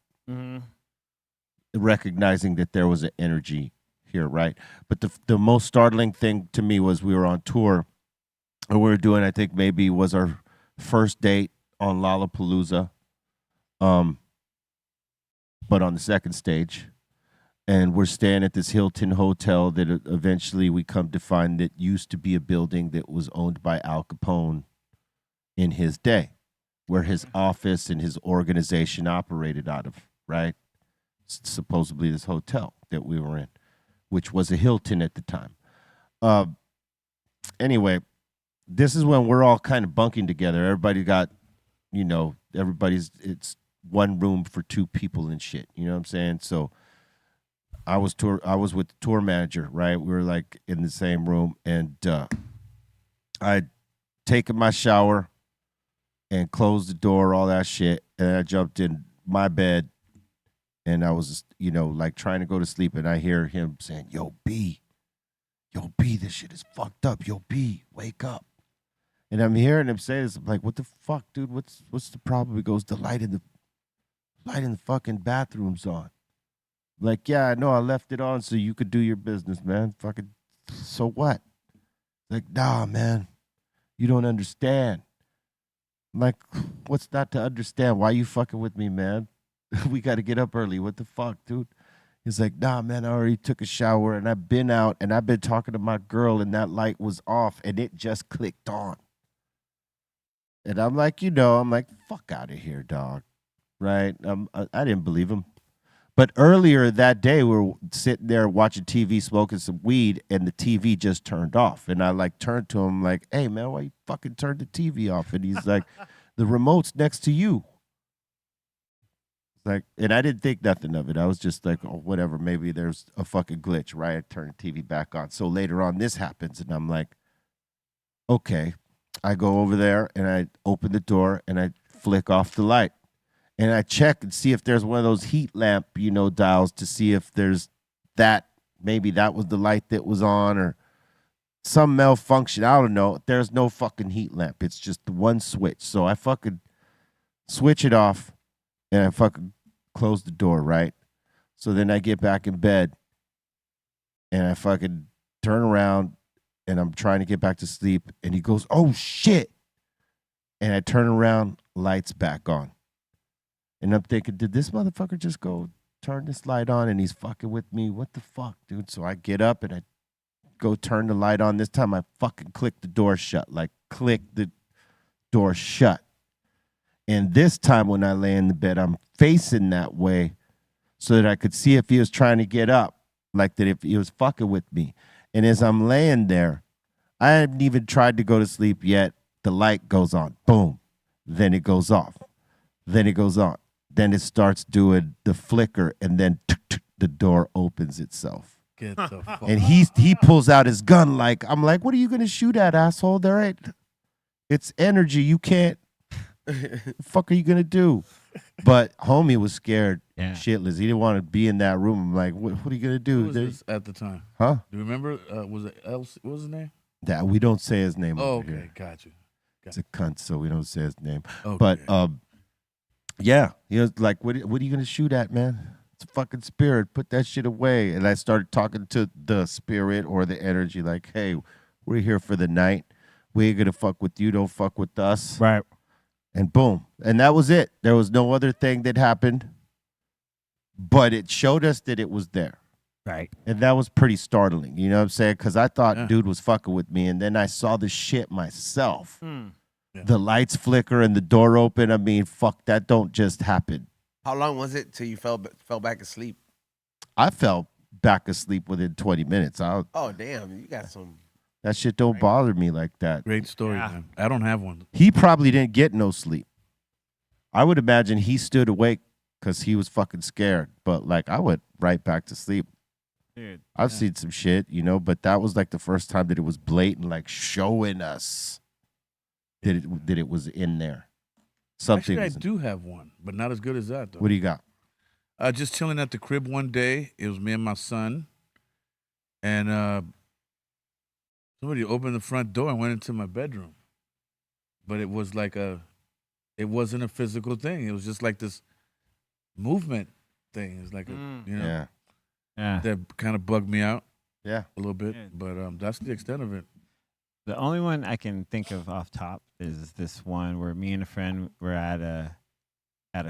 Recognizing that there was an energy here, right? But the most startling thing to me was we were on tour, and we were doing, I think maybe was our first date on Lollapalooza, but on the second stage. And we're staying at this Hilton hotel that eventually we come to find that used to be a building that was owned by Al Capone in his day, where his office and his organization operated out of, right? Supposedly this hotel that we were in, which was a Hilton at the time. Anyway, this is when we're all kind of bunking together. Everybody got, you know, it's one room for 2 people and shit. You know what I'm saying? So I was with the tour manager, right? We were like in the same room, and I'd taken my shower and closed the door, all that shit, and I jumped in my bed, and I was, you know, like trying to go to sleep, and I hear him saying, yo, B, this shit is fucked up. Yo, B, wake up. And I'm hearing him say this. I'm like, what the fuck, dude? What's the problem? He goes, the light in the fucking bathroom's on. Like, yeah, I know I left it on so you could do your business, man. Fucking, so what? Like, nah, man, you don't understand. I'm like, what's not to understand? Why you fucking with me, man? We got to get up early. What the fuck, dude? He's like, nah, man, I already took a shower and I've been out and I've been talking to my girl and that light was off and it just clicked on. And I'm like, fuck out of here, dog. Right? I didn't believe him. But earlier that day, we were sitting there watching TV, smoking some weed, and the TV just turned off. And I like turned to him like, hey, man, why you fucking turned the TV off? And he's like, the remote's next to you. Like, and I didn't think nothing of it. I was just like, oh, whatever, maybe there's a fucking glitch, right? I turned the TV back on. So later on, this happens, and I'm like, okay. I go over there, and I open the door, and I flick off the light. And I check and see if there's one of those heat lamp, you know, dials to see if there's that, maybe that was the light that was on or some malfunction. I don't know. There's no fucking heat lamp. It's just the one switch. So I fucking switch it off and I fucking close the door, right? So then I get back in bed and I fucking turn around and I'm trying to get back to sleep. And he goes, oh, shit. And I turn around, lights back on. And I'm thinking, did this motherfucker just go turn this light on and he's fucking with me? What the fuck, dude? So I get up and I go turn the light on. This time I fucking click the door shut. Like, click the door shut. And this time when I lay in the bed, I'm facing that way so that I could see if he was trying to get up. like that if he was fucking with me. And as I'm laying there, I haven't even tried to go to sleep yet. The light goes on, boom. Then it goes off. Then it goes on. Then it starts doing the flicker, and then the door opens itself. Get the fuck. And he pulls out his gun like, I'm like, what are you gonna shoot at, asshole? There ain't. It's energy. You can't. The fuck are you gonna do? But homie was scared shitless. He didn't want to be in that room. I'm like, what are you gonna do? Who was this at the time? Huh? Do you remember? Was it Elsie? What was his name? That we don't say his name. Oh, over okay, here. got you. It's a cunt, so we don't say his name. Okay. But yeah, he was like, what are you gonna shoot at, man? It's a fucking spirit. Put that shit away. And I started talking to the spirit or the energy, like, hey, we're here for the night. We ain't gonna fuck with you. Don't fuck with us. Right. And boom. And that was it. There was no other thing that happened. But it showed us that it was there. Right. And that was pretty startling. You know what I'm saying? Because I thought dude was fucking with me. And then I saw the shit myself. Yeah. The lights flicker and the door open. I mean, fuck, that don't just happen. How long was it till you fell back asleep? I fell back asleep within 20 minutes. Oh damn, you got some. That shit don't bother me like that. Great story, man. I don't have one. He probably didn't get no sleep. I would imagine he stood awake because he was fucking scared. But like, I went right back to sleep. Dude, I've seen some shit, you know, but that was like the first time that it was blatant, like showing us that it was in there. Something. Actually, I was in- do have one, but not as good as that, though. What do you got? Just chilling at the crib one day. It was me and my son. And somebody opened the front door and went into my bedroom. But it was like it wasn't a physical thing. It was just like this movement thing. It's like, Yeah. that kind of bugged me out Yeah. a little bit. Yeah. But that's the extent of it. The only one I can think of off top is this one where me and a friend were at a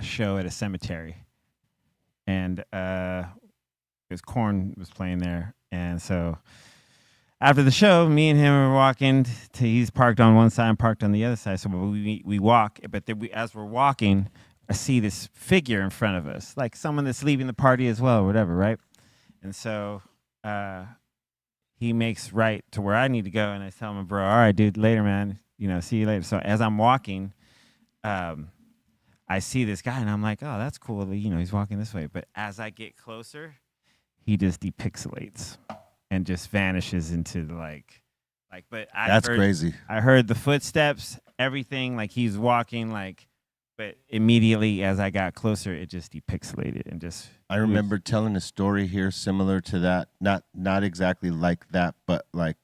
show at a cemetery, and his Korn was playing there, and so after the show, me and him were walking. He's parked on one side and parked on the other side. So we walk, but then as we're walking, I see this figure in front of us, like someone that's leaving the party as well, or whatever, right? And so he makes right to where I need to go, and I tell him, bro, all right, dude, later, man. You know, see you later. So as I'm walking, I see this guy, and I'm like, oh, that's cool. You know, he's walking this way. But as I get closer, he just depixelates and just vanishes into the like. But That's crazy. I heard the footsteps, everything. Like he's walking, but immediately as I got closer, it just depixelated and just. I remember telling a story here similar to that, not exactly like that, but like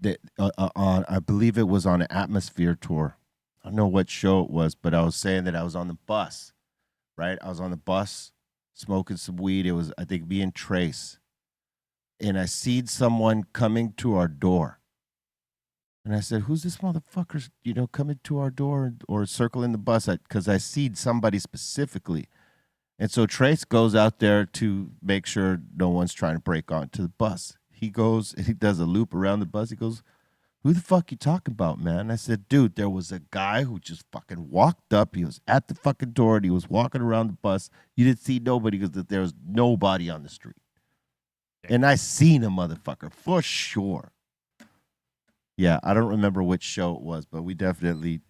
that on, I believe it was on an Atmosphere tour. I don't know what show it was, but I was saying that I was on the bus, right? I was on the bus smoking some weed. It was, I think, me and Trace, and I seen someone coming to our door. And I said, who's this motherfucker, you know, coming to our door or circling the bus? Because I seen somebody specifically. And so Trace goes out there to make sure no one's trying to break onto the bus. He goes and he does a loop around the bus. He goes, who the fuck you talking about, man? I said, dude, there was a guy who just fucking walked up. He was at the fucking door and he was walking around the bus. You didn't see nobody because there was nobody on the street. And I seen a motherfucker for sure. Yeah, I don't remember which show it was, but we definitely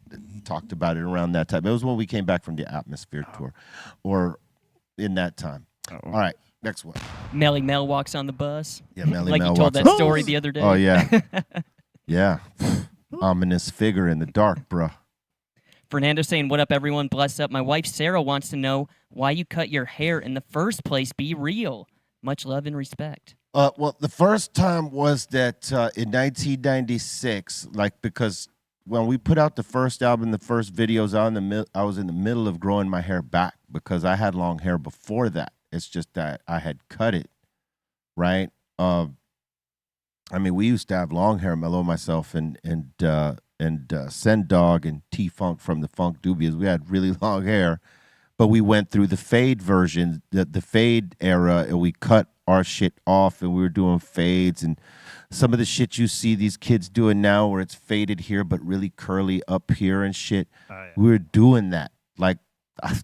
talked about it around that time. It was when we came back from the Atmosphere tour, or in that time. All right, next one. Melly Mel walks on the bus. Yeah, Melly like Mel you told walks that on- story the other day. Oh, yeah. Yeah. Ominous figure in the dark, bro. Fernando saying, what up, everyone? Bless up. My wife, Sarah, wants to know why you cut your hair in the first place. Be real. Much love and respect. Well, the first time was that in 1996, like, because when we put out the first album, the first videos, I was in the middle of growing my hair back because I had long hair before that. It's just that I had cut it, right? I mean, we used to have long hair, Mellow, myself, and Send Dog and T-Funk from the Funk Dubias. We had really long hair, but we went through the fade version, the fade era, and we cut our shit off, and we were doing fades, and some of the shit you see these kids doing now where it's faded here but really curly up here and shit. We were doing that. Like,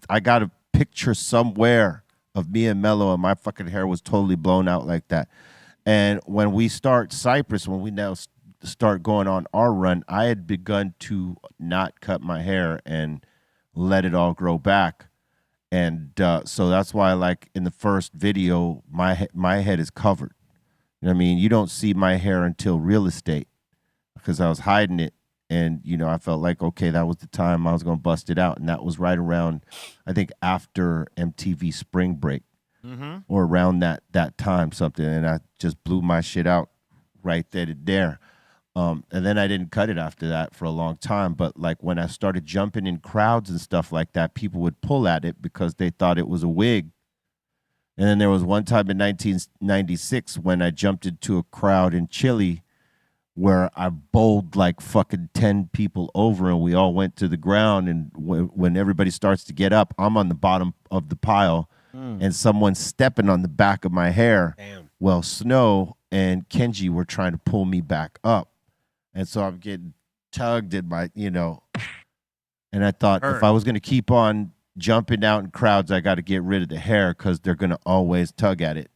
I got a picture somewhere of me and Mello, and my fucking hair was totally blown out like that. And when we start Cypress, when we now start going on our run, I had begun to not cut my hair and let it all grow back. And so that's why, like, in the first video, my head is covered. You know what I mean? You don't see my hair until Real Estate because I was hiding it. And, you know, I felt like, okay, that was the time I was going to bust it out. And that was right around, I think, after MTV Spring Break or around that time, something. And I just blew my shit out right then and there. And then I didn't cut it after that for a long time. But, like, when I started jumping in crowds and stuff like that, people would pull at it because they thought it was a wig. And then there was one time in 1996 when I jumped into a crowd in Chile where I bowled like fucking 10 people over and we all went to the ground. And when everybody starts to get up, I'm on the bottom of the pile and someone's stepping on the back of my hair. Damn. Well, Snow and Kenji were trying to pull me back up. And so I'm getting tugged in my, you know, and I thought if I was going to keep on jumping out in crowds, I got to get rid of the hair because they're going to always tug at it.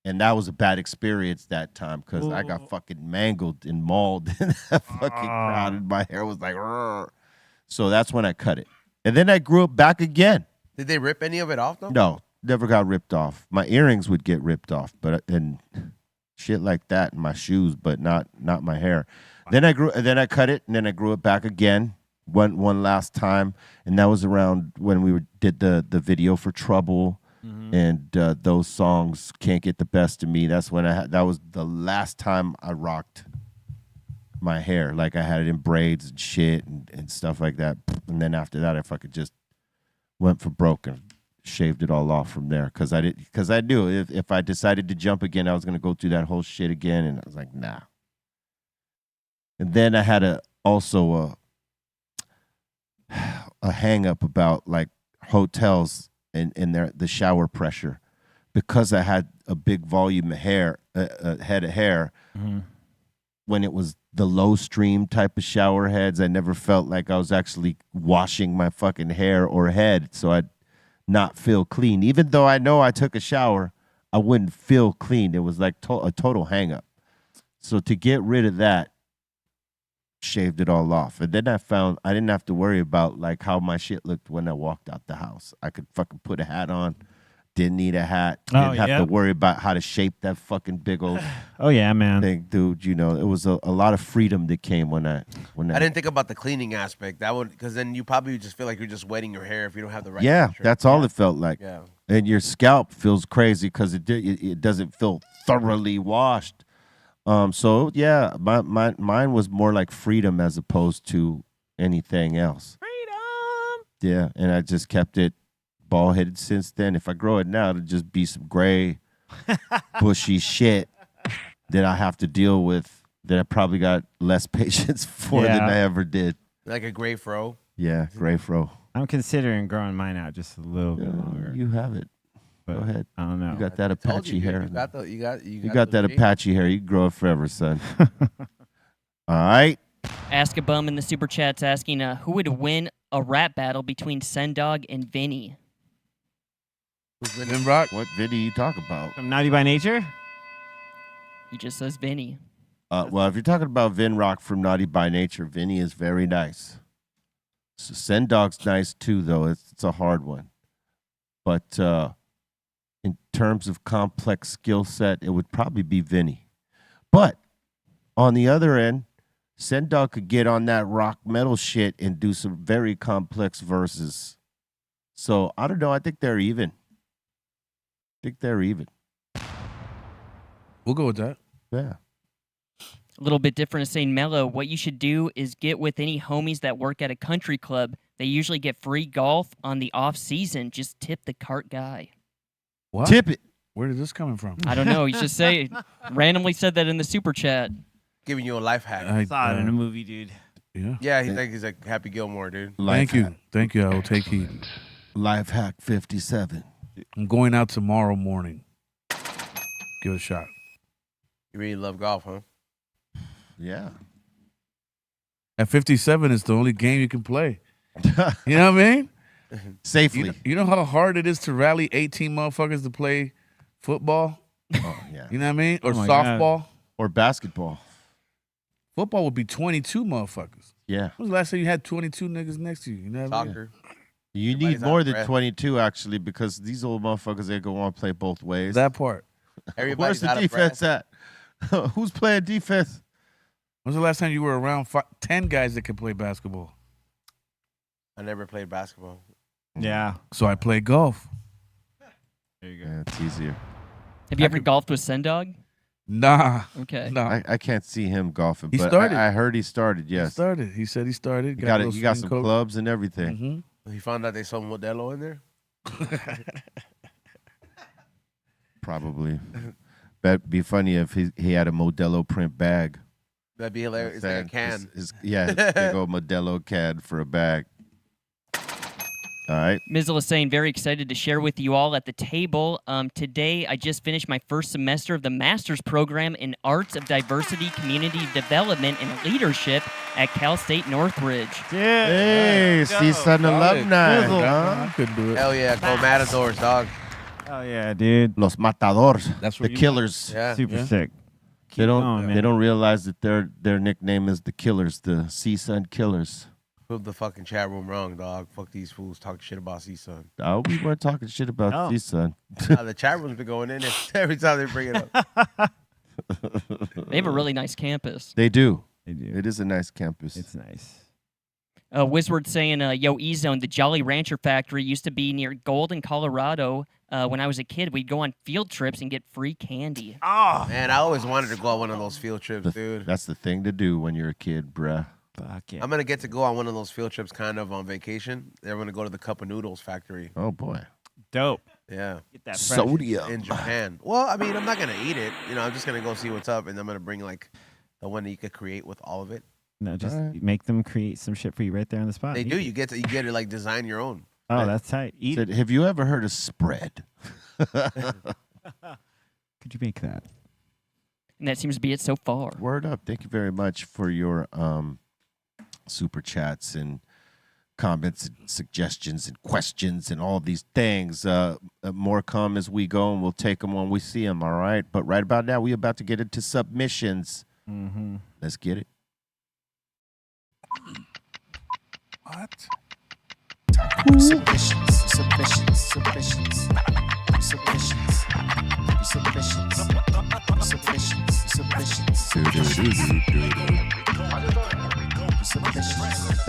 And that was a bad experience that time because I got fucking mangled and mauled in that fucking crowd, and my hair was like, rrr. So that's when I cut it. And then I grew it back again. Did they rip any of it off though? No, never got ripped off. My earrings would get ripped off, but and shit like that, and my shoes, but not my hair. Then I cut it, and then I grew it back again. One last time, and that was around when we did the video for Trouble. And those songs, Can't Get the Best of Me. That's when that was the last time I rocked my hair. Like I had it in braids and shit and stuff like that. And then after that, I fucking just went for broke and shaved it all off from there. Because I knew if I decided to jump again, I was going to go through that whole shit again. And I was like, nah. And then I had also a hang up about like hotels and the shower pressure, because I had a big volume of hair, head of hair. When it was the low stream type of shower heads, I never felt like I was actually washing my fucking hair or head, so I'd not feel clean. Even though I know I took a shower, I wouldn't feel clean. It was like a total hang up. So to get rid of that, shaved it all off. And then I found I didn't have to worry about like how my shit looked when I walked out the house. I could fucking put a hat on. Didn't need a hat. Didn't have to worry about how to shape that fucking big old thing, dude. You know, it was a lot of freedom that came when I didn't think about the cleaning aspect. That would, because then you probably just feel like you're just wetting your hair if you don't have the right Yeah, texture. that's all it felt like. Yeah. And your scalp feels crazy because it doesn't feel thoroughly washed. So yeah, mine was more like freedom as opposed to anything else. Freedom. Yeah, and I just kept it bald headed since then. If I grow it now, it'll just be some gray, bushy shit that I have to deal with. That I probably got less patience for than I ever did. Like a gray fro. Yeah, gray fro. I'm considering growing mine out just a little bit longer. You have it. But Go ahead. I don't know. You got that Apache hair. You got that Apache hair. You can grow it forever, son. All right. Ask a Bum in the super chat's asking, who would win a rap battle between Sendog and Vinny? Vin Rock? What Vinny you talk about? From Naughty by Nature? He just says Vinny. Well, if you're talking about Vin Rock from Naughty by Nature, Vinny is very nice. So Sendog's nice too, though. It's a hard one. But in terms of complex skill set, it would probably be Vinny. But on the other end, Sendog could get on that rock metal shit and do some very complex verses. So I don't know. I think they're even. We'll go with that. Yeah. A little bit different is saying, Mello, what you should do is get with any homies that work at a country club. They usually get free golf on the off season. Just tip the cart guy. What? Tip it. Where did this coming from? I don't know. He's just randomly said that in the super chat. Giving you a life hack. I saw it in a movie, dude. Yeah. Yeah, he's like Happy Gilmore, dude. Life hack. Thank you. I will take heed. Life hack 57. I'm going out tomorrow morning. Give it a shot. You really love golf, huh? Yeah. At 57, it's the only game you can play. You know what I mean? safely. You know how hard it is to rally 18 motherfuckers to play football? Oh yeah. You know what I mean? Or my God. softball? Or basketball. Football would be 22 motherfuckers. Yeah. When was the last time you had 22 niggas next to you? You know what I mean? Soccer. You Everybody's need more out of than breath. 22 actually, because these old motherfuckers ain't gonna want to play both ways. That part. Where's Everybody's the out of defense breath. at? Who's playing defense? When's the last time you were around 10 guys that could play basketball? I never played basketball. Yeah. So I play golf. There you go. Yeah, it's easier. Have you ever golfed with Sendog? Nah. Okay. Nah. I can't see him golfing, He but started. I heard he started. He Yes, started. He said he started. he got a it. little He got swing some coach. clubs and everything. Mhm. He found out they sold Modelo in there. Probably. That'd be funny if he had a Modelo print bag. That'd be hilarious. It's like a can. Yeah, his big old Modelo can for a bag. All right. Mizzle is saying, very excited to share with you all at the table. Today, I just finished my first semester of the master's program in Arts of Diversity, Community Development, and Leadership at Cal State Northridge. Yeah. Hey, CSUN alumni. I Huh? couldn't do it. Hell yeah, go Matadors, dog. Oh yeah, dude. Los Matadores. That's the where you- Killers. Yeah. Super Yeah. sick. They don't. going, man. They don't realize that their nickname is the Killers, the CSUN Killers. Prove the fucking chat room wrong, dog. Fuck these fools talking shit about C-Sun. Oh, we weren't talking shit about No. CSUN. The chat room's been going in every time they bring it up. They have a really nice campus. They do. They do. It is a nice campus. It's nice. Wizward saying, yo, E-Zone, the Jolly Rancher factory used to be near Golden, Colorado. When I was a kid, we'd go on field trips and get free candy. Oh. Man, I always wanted to go on one of those field trips, dude. That's the thing to do when you're a kid, bruh. Fuck yeah. I'm gonna get to go on one of those field trips kind of on vacation. They're gonna go to the Cup of Noodles factory. Oh boy. Dope. Yeah. Get that fresh. Sodium. In Japan. Well, I mean, I'm not gonna eat it. You know, I'm just gonna go see what's up, and I'm gonna bring like the one that you could create with all of it. No, just Alright. make them create some shit for you right there on the spot. They Eat do. it. You get to like design your own. Oh, that's tight. Eat Said, it. have you ever heard of spread? Could you make that? And that seems to be it so far. Word up. Thank you very much for your super chats and comments and suggestions and questions and all these things. More come as we go, and we'll take them when we see them, all right? But right about now, we're about to get into submissions. Mm-hmm. Let's get it. What? Submissions, submissions, submissions, submissions, submissions, submissions, submissions, submissions.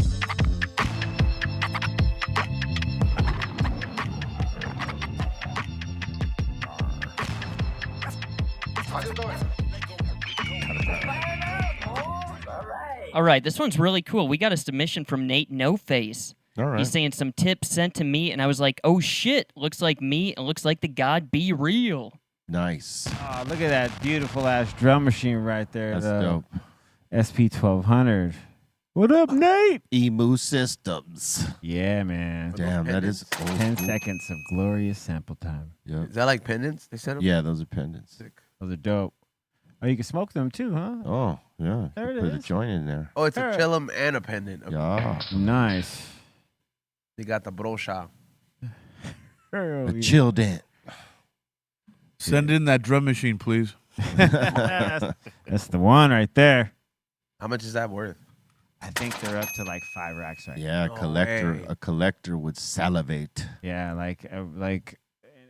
All right, this one's really cool. We got a submission from Nate No Face. All right. He's saying some tips sent to me, and I was like, oh shit, looks like me, and looks like the god Be Real. Nice. Oh, look at that beautiful ass drum machine right there. That's the dope. SP1200. What up, Nate? Emu Systems. Yeah, man. Damn, that is old 10 school. seconds of glorious sample time. Yep. Is that like pendants they sent them? Yeah, those are pendants. Sick. Those are dope. Oh, you can smoke them too, huh? Oh, yeah. There You it put a is. joint in there. Oh, it's a Alright. chillum and a pendant. Okay. Yeah. Nice. They got the brosha. Hell A yeah. chill dent. Send in that drum machine, please. That's the one right there. How much is that worth? I think they're up to like 5 racks right Yeah, No way. a collector would salivate. Yeah,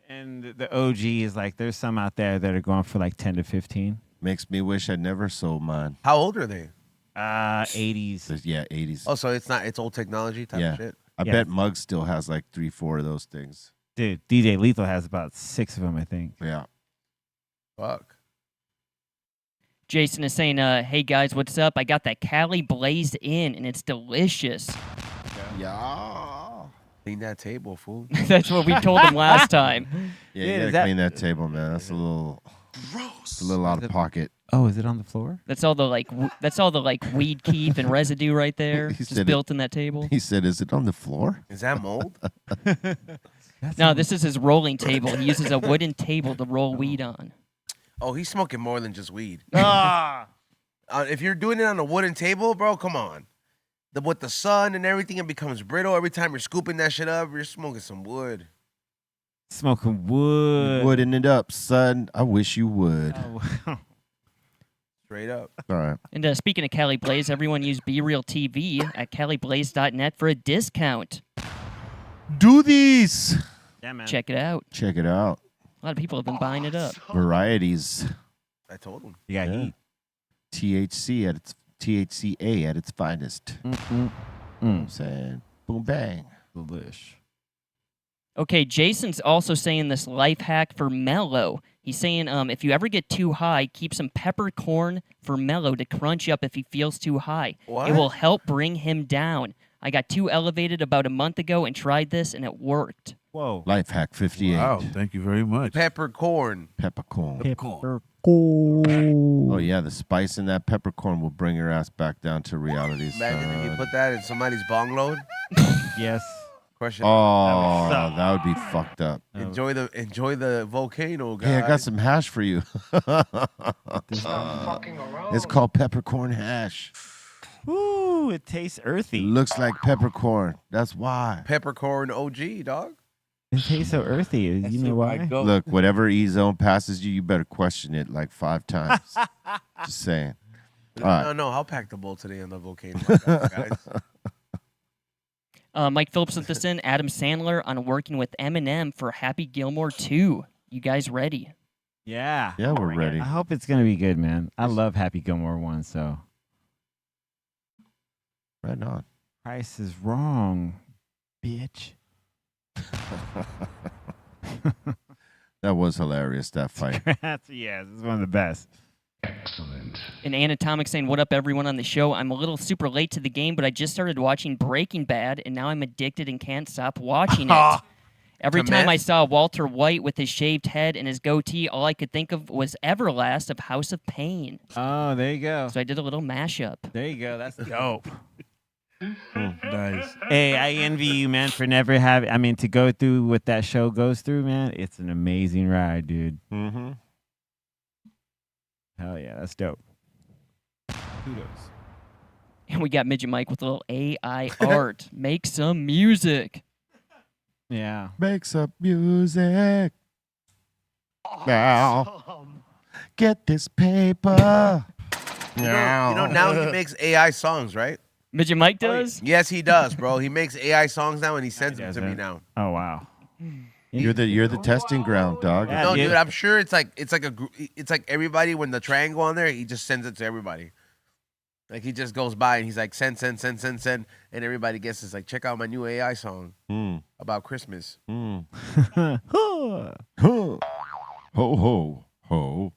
and the OG is like, there's some out there that are going for like 10 to 15. Makes me wish I never sold mine. How old are they? 80s. Yeah, 80s. Oh, so it's old technology type Yeah. of shit. I yeah. bet Muggs still has like 3-4 of those things. Dude, DJ Lethal has about 6 of them, I think. Yeah. Fuck. Jason is saying, hey guys, what's up? I got that Cali Blazed In, and it's delicious. Yeah. Clean that table, fool. That's what we told him last time. Yeah, Yeah, you gotta is that- clean that table, man. That's a little out of pocket. Oh, is it on the floor? That's all the weed keep and residue right there, He just said it. built in that table. He said, "Is it on the floor?" Is that mold? No, this is his rolling table. He uses a wooden table to roll weed on. Oh, he's smoking more than just weed. Ah! If you're doing it on a wooden table, bro, come on. with the sun and everything, it becomes brittle. Every time you're scooping that shit up, you're smoking some wood. Smoking wood. Wooding it up, son. I wish you would. Oh, Straight up. All right. And speaking of Cali Blaze, everyone use BREALTV at CaliBlaze.net for a discount. Do these. yeah, man. Check it out. Check it out. A lot of people have been buying it up. Varieties. I told him. You got heat. THCA at its finest. You know what I'm saying? Boom bang. Delish. Okay, Jason's also saying this life hack for mellow. He's saying if you ever get too high, keep some peppercorn for mellow to crunch up if he feels too high. What? It will help bring him down. I got too elevated about a month ago and tried this, and it worked. Whoa. Life hack 58. Wow, thank you very much. Peppercorn. Peppercorn. Peppercorn. Oh yeah, the spice in that peppercorn will bring your ass back down to reality. Imagine if you son. put that in somebody's bong load. Yes. Question. Oh, suck. that would be fucked up. Enjoy the volcano, guys. Hey, I got some hash for you. It's called peppercorn hash. Ooh, it tastes earthy. Looks like peppercorn. That's why. Peppercorn OG, dog. It tastes so earthy. You know why? Look, whatever E-zone passes you, you better question it like 5 times. Just saying. All right. No, I'll pack the bowl today on the volcano, guys. Mike Phillips with this in. Adam Sandler on working with Eminem for Happy Gilmore 2. You guys ready? Yeah. Yeah, we're ready. I hope it's going to be good, man. I love Happy Gilmore 1, so. Right on. Price is wrong, bitch. That was hilarious, that fight. Yes, it's one of the best. Excellent. And Anatomic saying, what up, everyone on the show? I'm a little super late to the game, but I just started watching Breaking Bad, and now I'm addicted and can't stop watching it. Every To time I meth? saw Walter White with his shaved head and his goatee, all I could think of was Everlast of House of Pain. Oh, there you go. So I did a little mashup. There you go. That's dope. Nice. Hey, I envy you, man, for never having. I mean, to go through what that show goes through, man. It's an amazing ride, dude. Mm-hmm. Hell yeah, that's dope. Kudos. And we got Midget Mike with a little AI art. Make some music. Yeah. Make some music. Now. Get this paper. You know, now he makes AI songs, right? Midget Mike does? Yes, he does, bro. He makes AI songs now, and he sends them to me now. Oh wow. You're the testing ground, dog. Yeah, No, dude. dude, I'm sure it's like everybody when the triangle on there, he just sends it to everybody. Like he just goes by and he's like send, and everybody guesses like check out my new AI song about Christmas. Ho, ho, ho.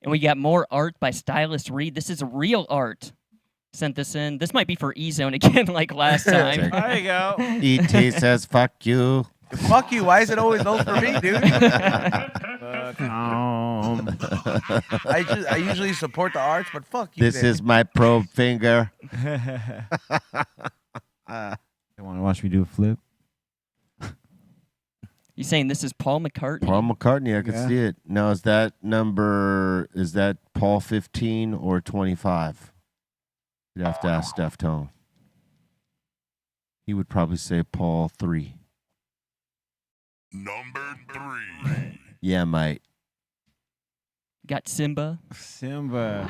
And we got more art by Stylist Reed. This is real art. Sent this in. This might be for E-Zone again, like last time. There you go. E.T. says, fuck you. Fuck you! Why is it always those for me, dude? I usually support the arts, but fuck you. This is my probe finger. You want to watch me do a flip? You saying this is Paul McCartney? Paul McCartney, I could see it. Now, is that Paul 15 or 25? You'd have to ask Steph Tone. He would probably say Paul 3. Number 3. Yeah, mate. Got Simba. Simba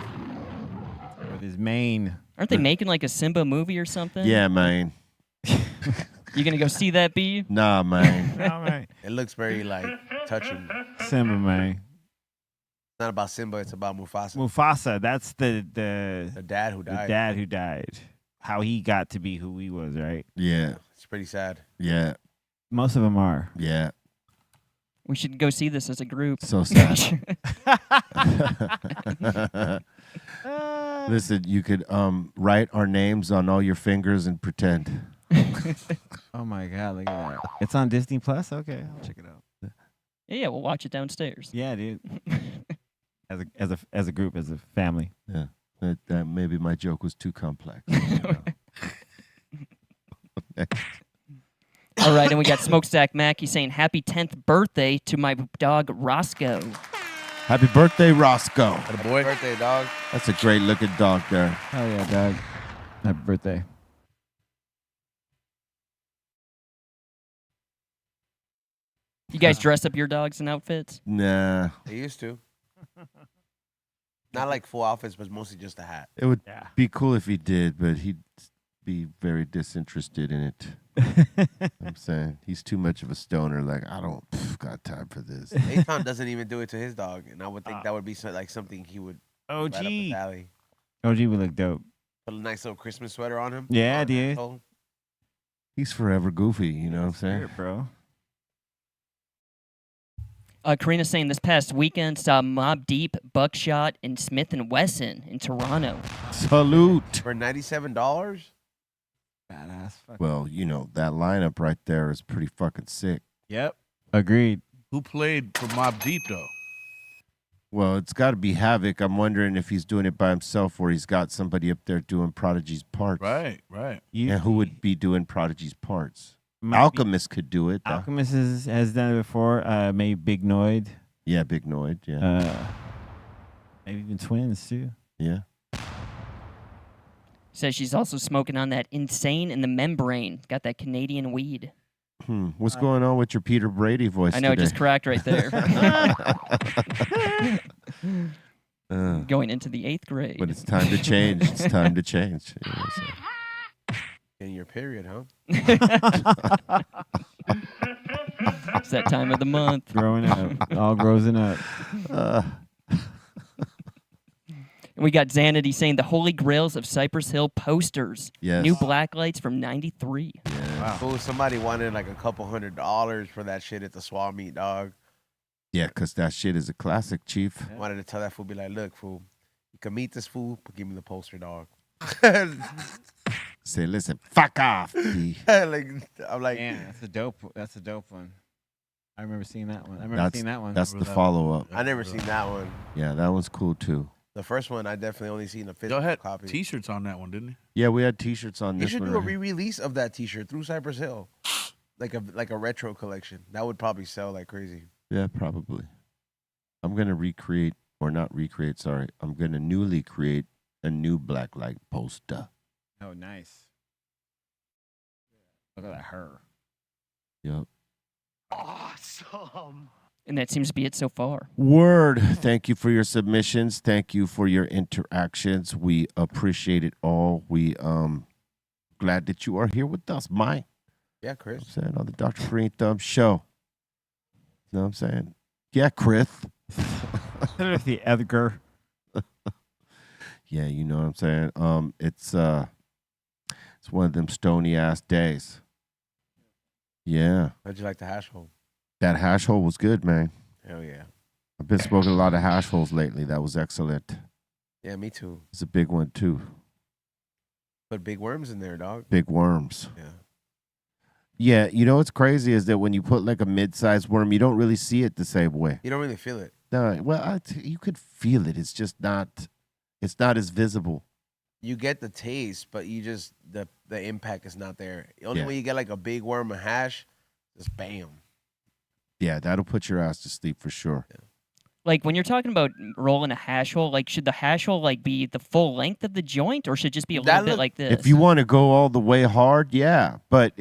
with his mane. Aren't they making like a Simba movie or something? Yeah, man. You gonna go see that, B? Nah, man. All right. It looks very like touching. Simba, man. It's not about Simba. It's about Mufasa. Mufasa. That's the dad who died. The dad who died. How he got to be who he was, right? Yeah. It's pretty sad. Yeah. Most of them are. Yeah. We should go see this as a group. So sad. Listen, you could write our names on all your fingers and pretend. Oh my God, look at that. It's on Disney Plus? Okay, I'll check it out. Yeah, we'll watch it downstairs. Yeah, dude. as a group, as a family. Yeah. That maybe my joke was too complex. All right, and we got Smokestack Mac. He's saying happy 10th birthday to my dog Roscoe. Happy birthday, Roscoe. Happy birthday, dog. That's a great looking dog there. Hell yeah, dog. Happy birthday. You guys dress up your dogs in outfits? Nah, They used to. Not like full outfits, but mostly just a hat. it would Yeah. be cool if he did, but he'd be very disinterested in it. I'm saying he's too much of a stoner. Like I don't got time for this. Aton doesn't even do it to his dog, and I would think that would be like something he would OG. right up his alley. OG would look dope. Put a nice little Christmas sweater on him. Yeah, on dude. asshole. He's forever goofy. You know what I'm saying? Spirit, bro. Karina's saying this past weekend saw Mobb Deep, Buckshot, and Smith & Wesson in Toronto. Salute. For $97. Badass. Well, you know that lineup right there is pretty fucking sick. Yep. Agreed. Who played for Mobb Deep though? Well, it's got to be Havoc. I'm wondering if he's doing it by himself or he's got somebody up there doing Prodigy's parts. Right, right. And who would be doing Prodigy's parts? Might be- Alchemist could do it. though. Alchemist has done it before. Maybe Big Noid. Yeah, Big Noid. Yeah. Maybe even Twins too. yeah. Says she's also smoking on that Insane in the Membrane. Got that Canadian weed. What's going on with your Peter Brady voice I know, it today? just cracked right there. Uh, Going into the 8th grade. but it's time to change. It's time to change. You know, so. In your period, huh? It's that time of the month. Growing up. All growing up. And we got Xanity saying the Holy Grails of Cypress Hill posters. Yes. New black lights from 93. Fool, somebody wanted like a couple $100 for that shit at the swap meet, dog. Yeah, because that shit is a classic, Chief. Wanted to tell that fool, be like, look, fool, you can meet this fool, but give me the poster, dog. Say, listen, fuck off. B. like, I'm like, Man, that's a dope one. I remember seeing that one. I remember seeing that one. That's the follow-up. I never seen that one. Yeah, that one's cool, too. The first one, I definitely only seen a Y'all physical had copy. T-shirts on that one, didn't he? Yeah, we had T-shirts on They this should one. do a right here. re-release of that T-shirt through Cypress Hill, like a retro collection. That would probably sell like crazy. Yeah, probably. I'm going to recreate, or not recreate, sorry. I'm going to newly create a new black light poster. Oh, nice. Look at that her. Yep. Awesome. And that seems to be it so far. Word. Thank you for your submissions. Thank you for your interactions. We appreciate it all. We glad that you are here with us, Mike. Yeah, Chris. I'm saying on the Dr. Greenthumb show. You know what I'm saying? Yeah, Chris. The Edgar. Yeah, you know what I'm saying? It's one of them stony ass days. Yeah. How'd you like the hash hole? That hash hole was good, man. Hell yeah. I've been smoking a lot of hash holes lately. That was excellent. Yeah, me too. It's a big one too. Put big worms in there, dog. Big worms. Yeah. Yeah, you know what's crazy is that when you put like a mid-sized worm, you don't really see it the same way. You don't really feel it. No, well, you could feel it. It's just not. It's not as visible. You get the taste, but you just the impact is not there. The only Yeah. way you get like a big worm of hash, just bam. Yeah, that'll put your ass to sleep for sure. Like when you're talking about rolling a hash hole, like should the hash hole like be the full length of the joint, or should it just be a little bit like this? If you want to go all the way hard, yeah. But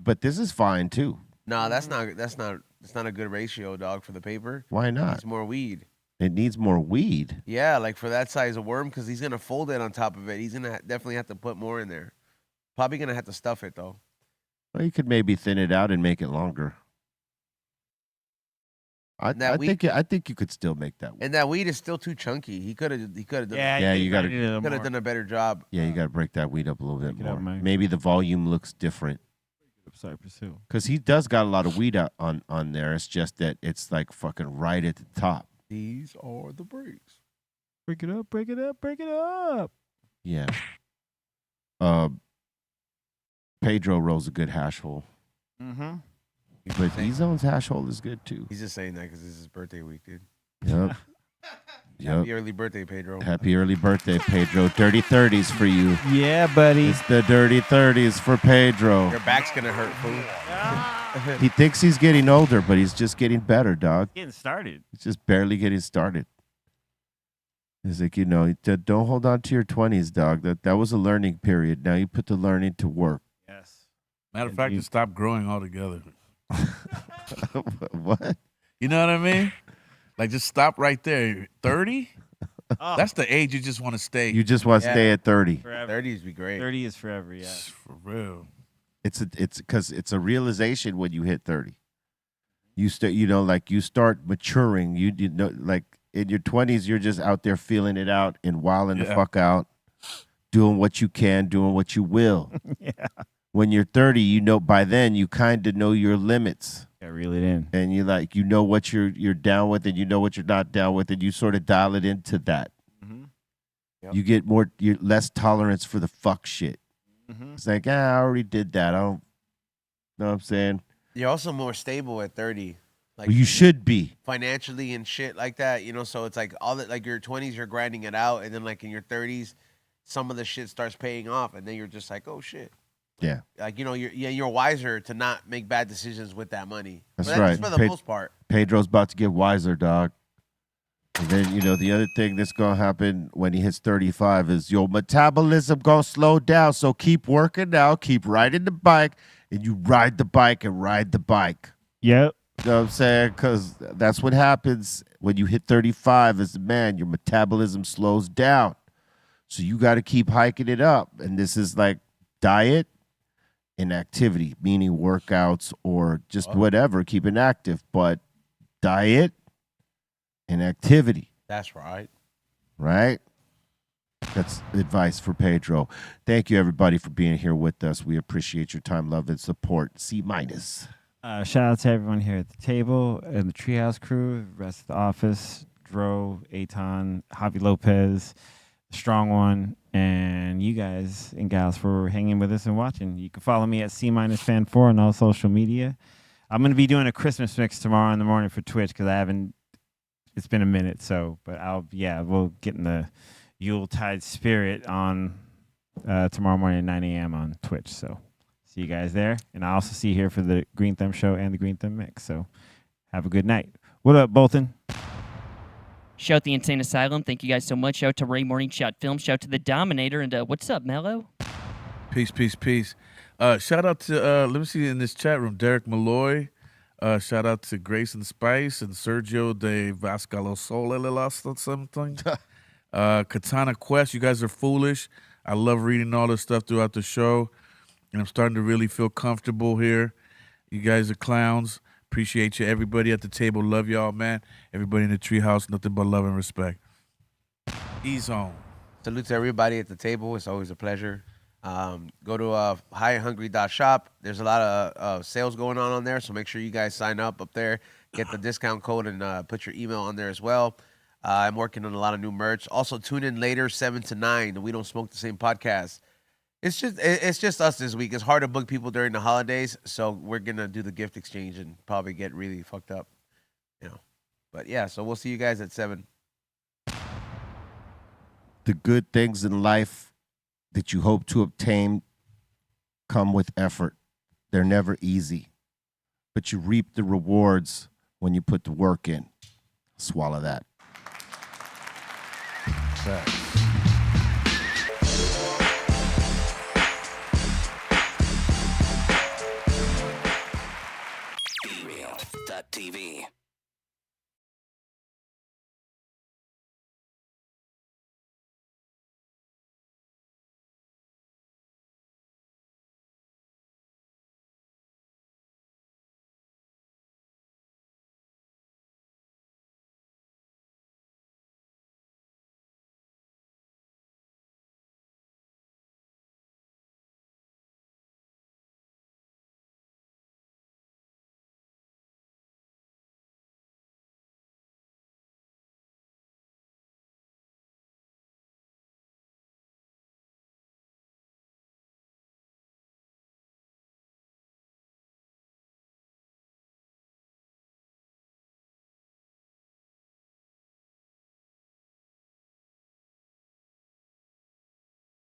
but this is fine too. No, that's not a good ratio, dog, for the paper. Why not? It's more weed. It needs more weed. Yeah, like for that size of worm, because he's gonna fold it on top of it. He's gonna definitely have to put more in there. Probably gonna have to stuff it though. Well, you could maybe thin it out and make it longer. I think you could still make that. And that weed is still too chunky. He could have done. Yeah, you gotta could have done a better job. Yeah, you gotta break that weed up a little bit Break it more. up, man. Maybe the volume looks different. Cypress Hill. Because he does got a lot of weed on there. It's just that it's like fucking right at the top. These are the breaks. Break it up, break it up, break it up. Yeah. Pedro rolls a good hash hole. Mm-hmm. But E-Zone's hash hole is good too. He's just saying that because this is his birthday week, dude. Yep. Yep. Happy early birthday, Pedro. Happy early birthday, Pedro. Dirty 30s for you. Yeah, buddy. It's the dirty 30s for Pedro. Your back's gonna hurt, fool. He thinks he's getting older, but he's just getting better, dog. Getting started. He's just barely getting started. It's like, don't hold on to your 20s, dog. That was a learning period. Now you put the learning to work. Yes. Matter of fact, it stopped growing altogether. What? You know what I mean? Like, just stop right there. 30? That's the age you just want to stay. You just want to stay at 30. Forever. 30s be great. 30 is forever, yeah. For real. It's because it's a realization when you hit 30. You start maturing. You know, like in your 20s, you're just out there feeling it out and wilding the fuck out, doing what you can, doing what you will. Yeah. When you're 30, by then you kind of know your limits. Yeah, reel it in. And you know what you're down with, and you know what you're not down with, and you sort of dial it into that. Mm-hmm. Yep. You get you're less tolerance for the fuck shit. Mm-hmm. It's like, I already did that. I don't know what I'm saying. You're also more stable at 30. Like Well, you should be. financially and shit like that, so it's like all that, like your 20s you're grinding it out, and then like in your 30s some of the shit starts paying off, and then you're just like, oh shit. Yeah. Like, you're wiser to not make bad decisions with that money. That's But right. for the most part. Pedro's about to get wiser, dog. And then, the other thing that's going to happen when he hits 35 is your metabolism going to slow down. So keep working out, keep riding the bike, and you ride the bike and ride the bike. Yep. You know what I'm saying? Because that's what happens when you hit 35 as a man. Your metabolism slows down. So you got to keep hiking it up. And this is like diet and activity, meaning workouts or just whatever, keeping active. But diet and activity. That's right. Right? That's advice for Pedro. Thank you, everybody, for being here with us. We appreciate your time, love, and support. C-. Shout out to everyone here at the table and the Treehouse crew, the rest of the office, Dro, Aton, Javi Lopez, the Strong One, and you guys and gals for hanging with us and watching. You can follow me at C-Fan4 on all social media. I'm going to be doing a Christmas mix tomorrow in the morning for Twitch because it's been a minute. But we'll get in the Yuletide spirit on tomorrow morning at 9 a.m. on Twitch. So see you guys there. And I also see you here for the Greenthumb show and the Greenthumb mix. So have a good night. What up, Bolton? Shout out the Insane Asylum. Thank you guys so much. Shout out to Ray Morning Shot Film. Shout out to the Dominator. And what's up, Mello? Peace. Shout out to, let me see in this chat room, Derek Malloy. Shout out to Grayson Spice and Sergio de Vascalosol or something. Katana Quest, you guys are foolish. I love reading all this stuff throughout the show. And I'm starting to really feel comfortable here. You guys are clowns. Appreciate you. Everybody at the table, love y'all, man. Everybody in the treehouse, nothing but love and respect. Ease on. Salute to everybody at the table. It's always a pleasure. Go to highhungry.shop. There's a lot of sales going on there, so make sure you guys sign up there. Get the discount code and put your email on there as well. I'm working on a lot of new merch. Also, tune in later, 7 to 9. We Don't Smoke the Same podcast. It's just us this week. It's hard to book people during the holidays, so we're going to do the gift exchange and probably get really fucked up, But yeah, so we'll see you guys at 7. The good things in life that you hope to obtain come with effort. They're never easy, but you reap the rewards when you put the work in. Swallow that. BREALTV.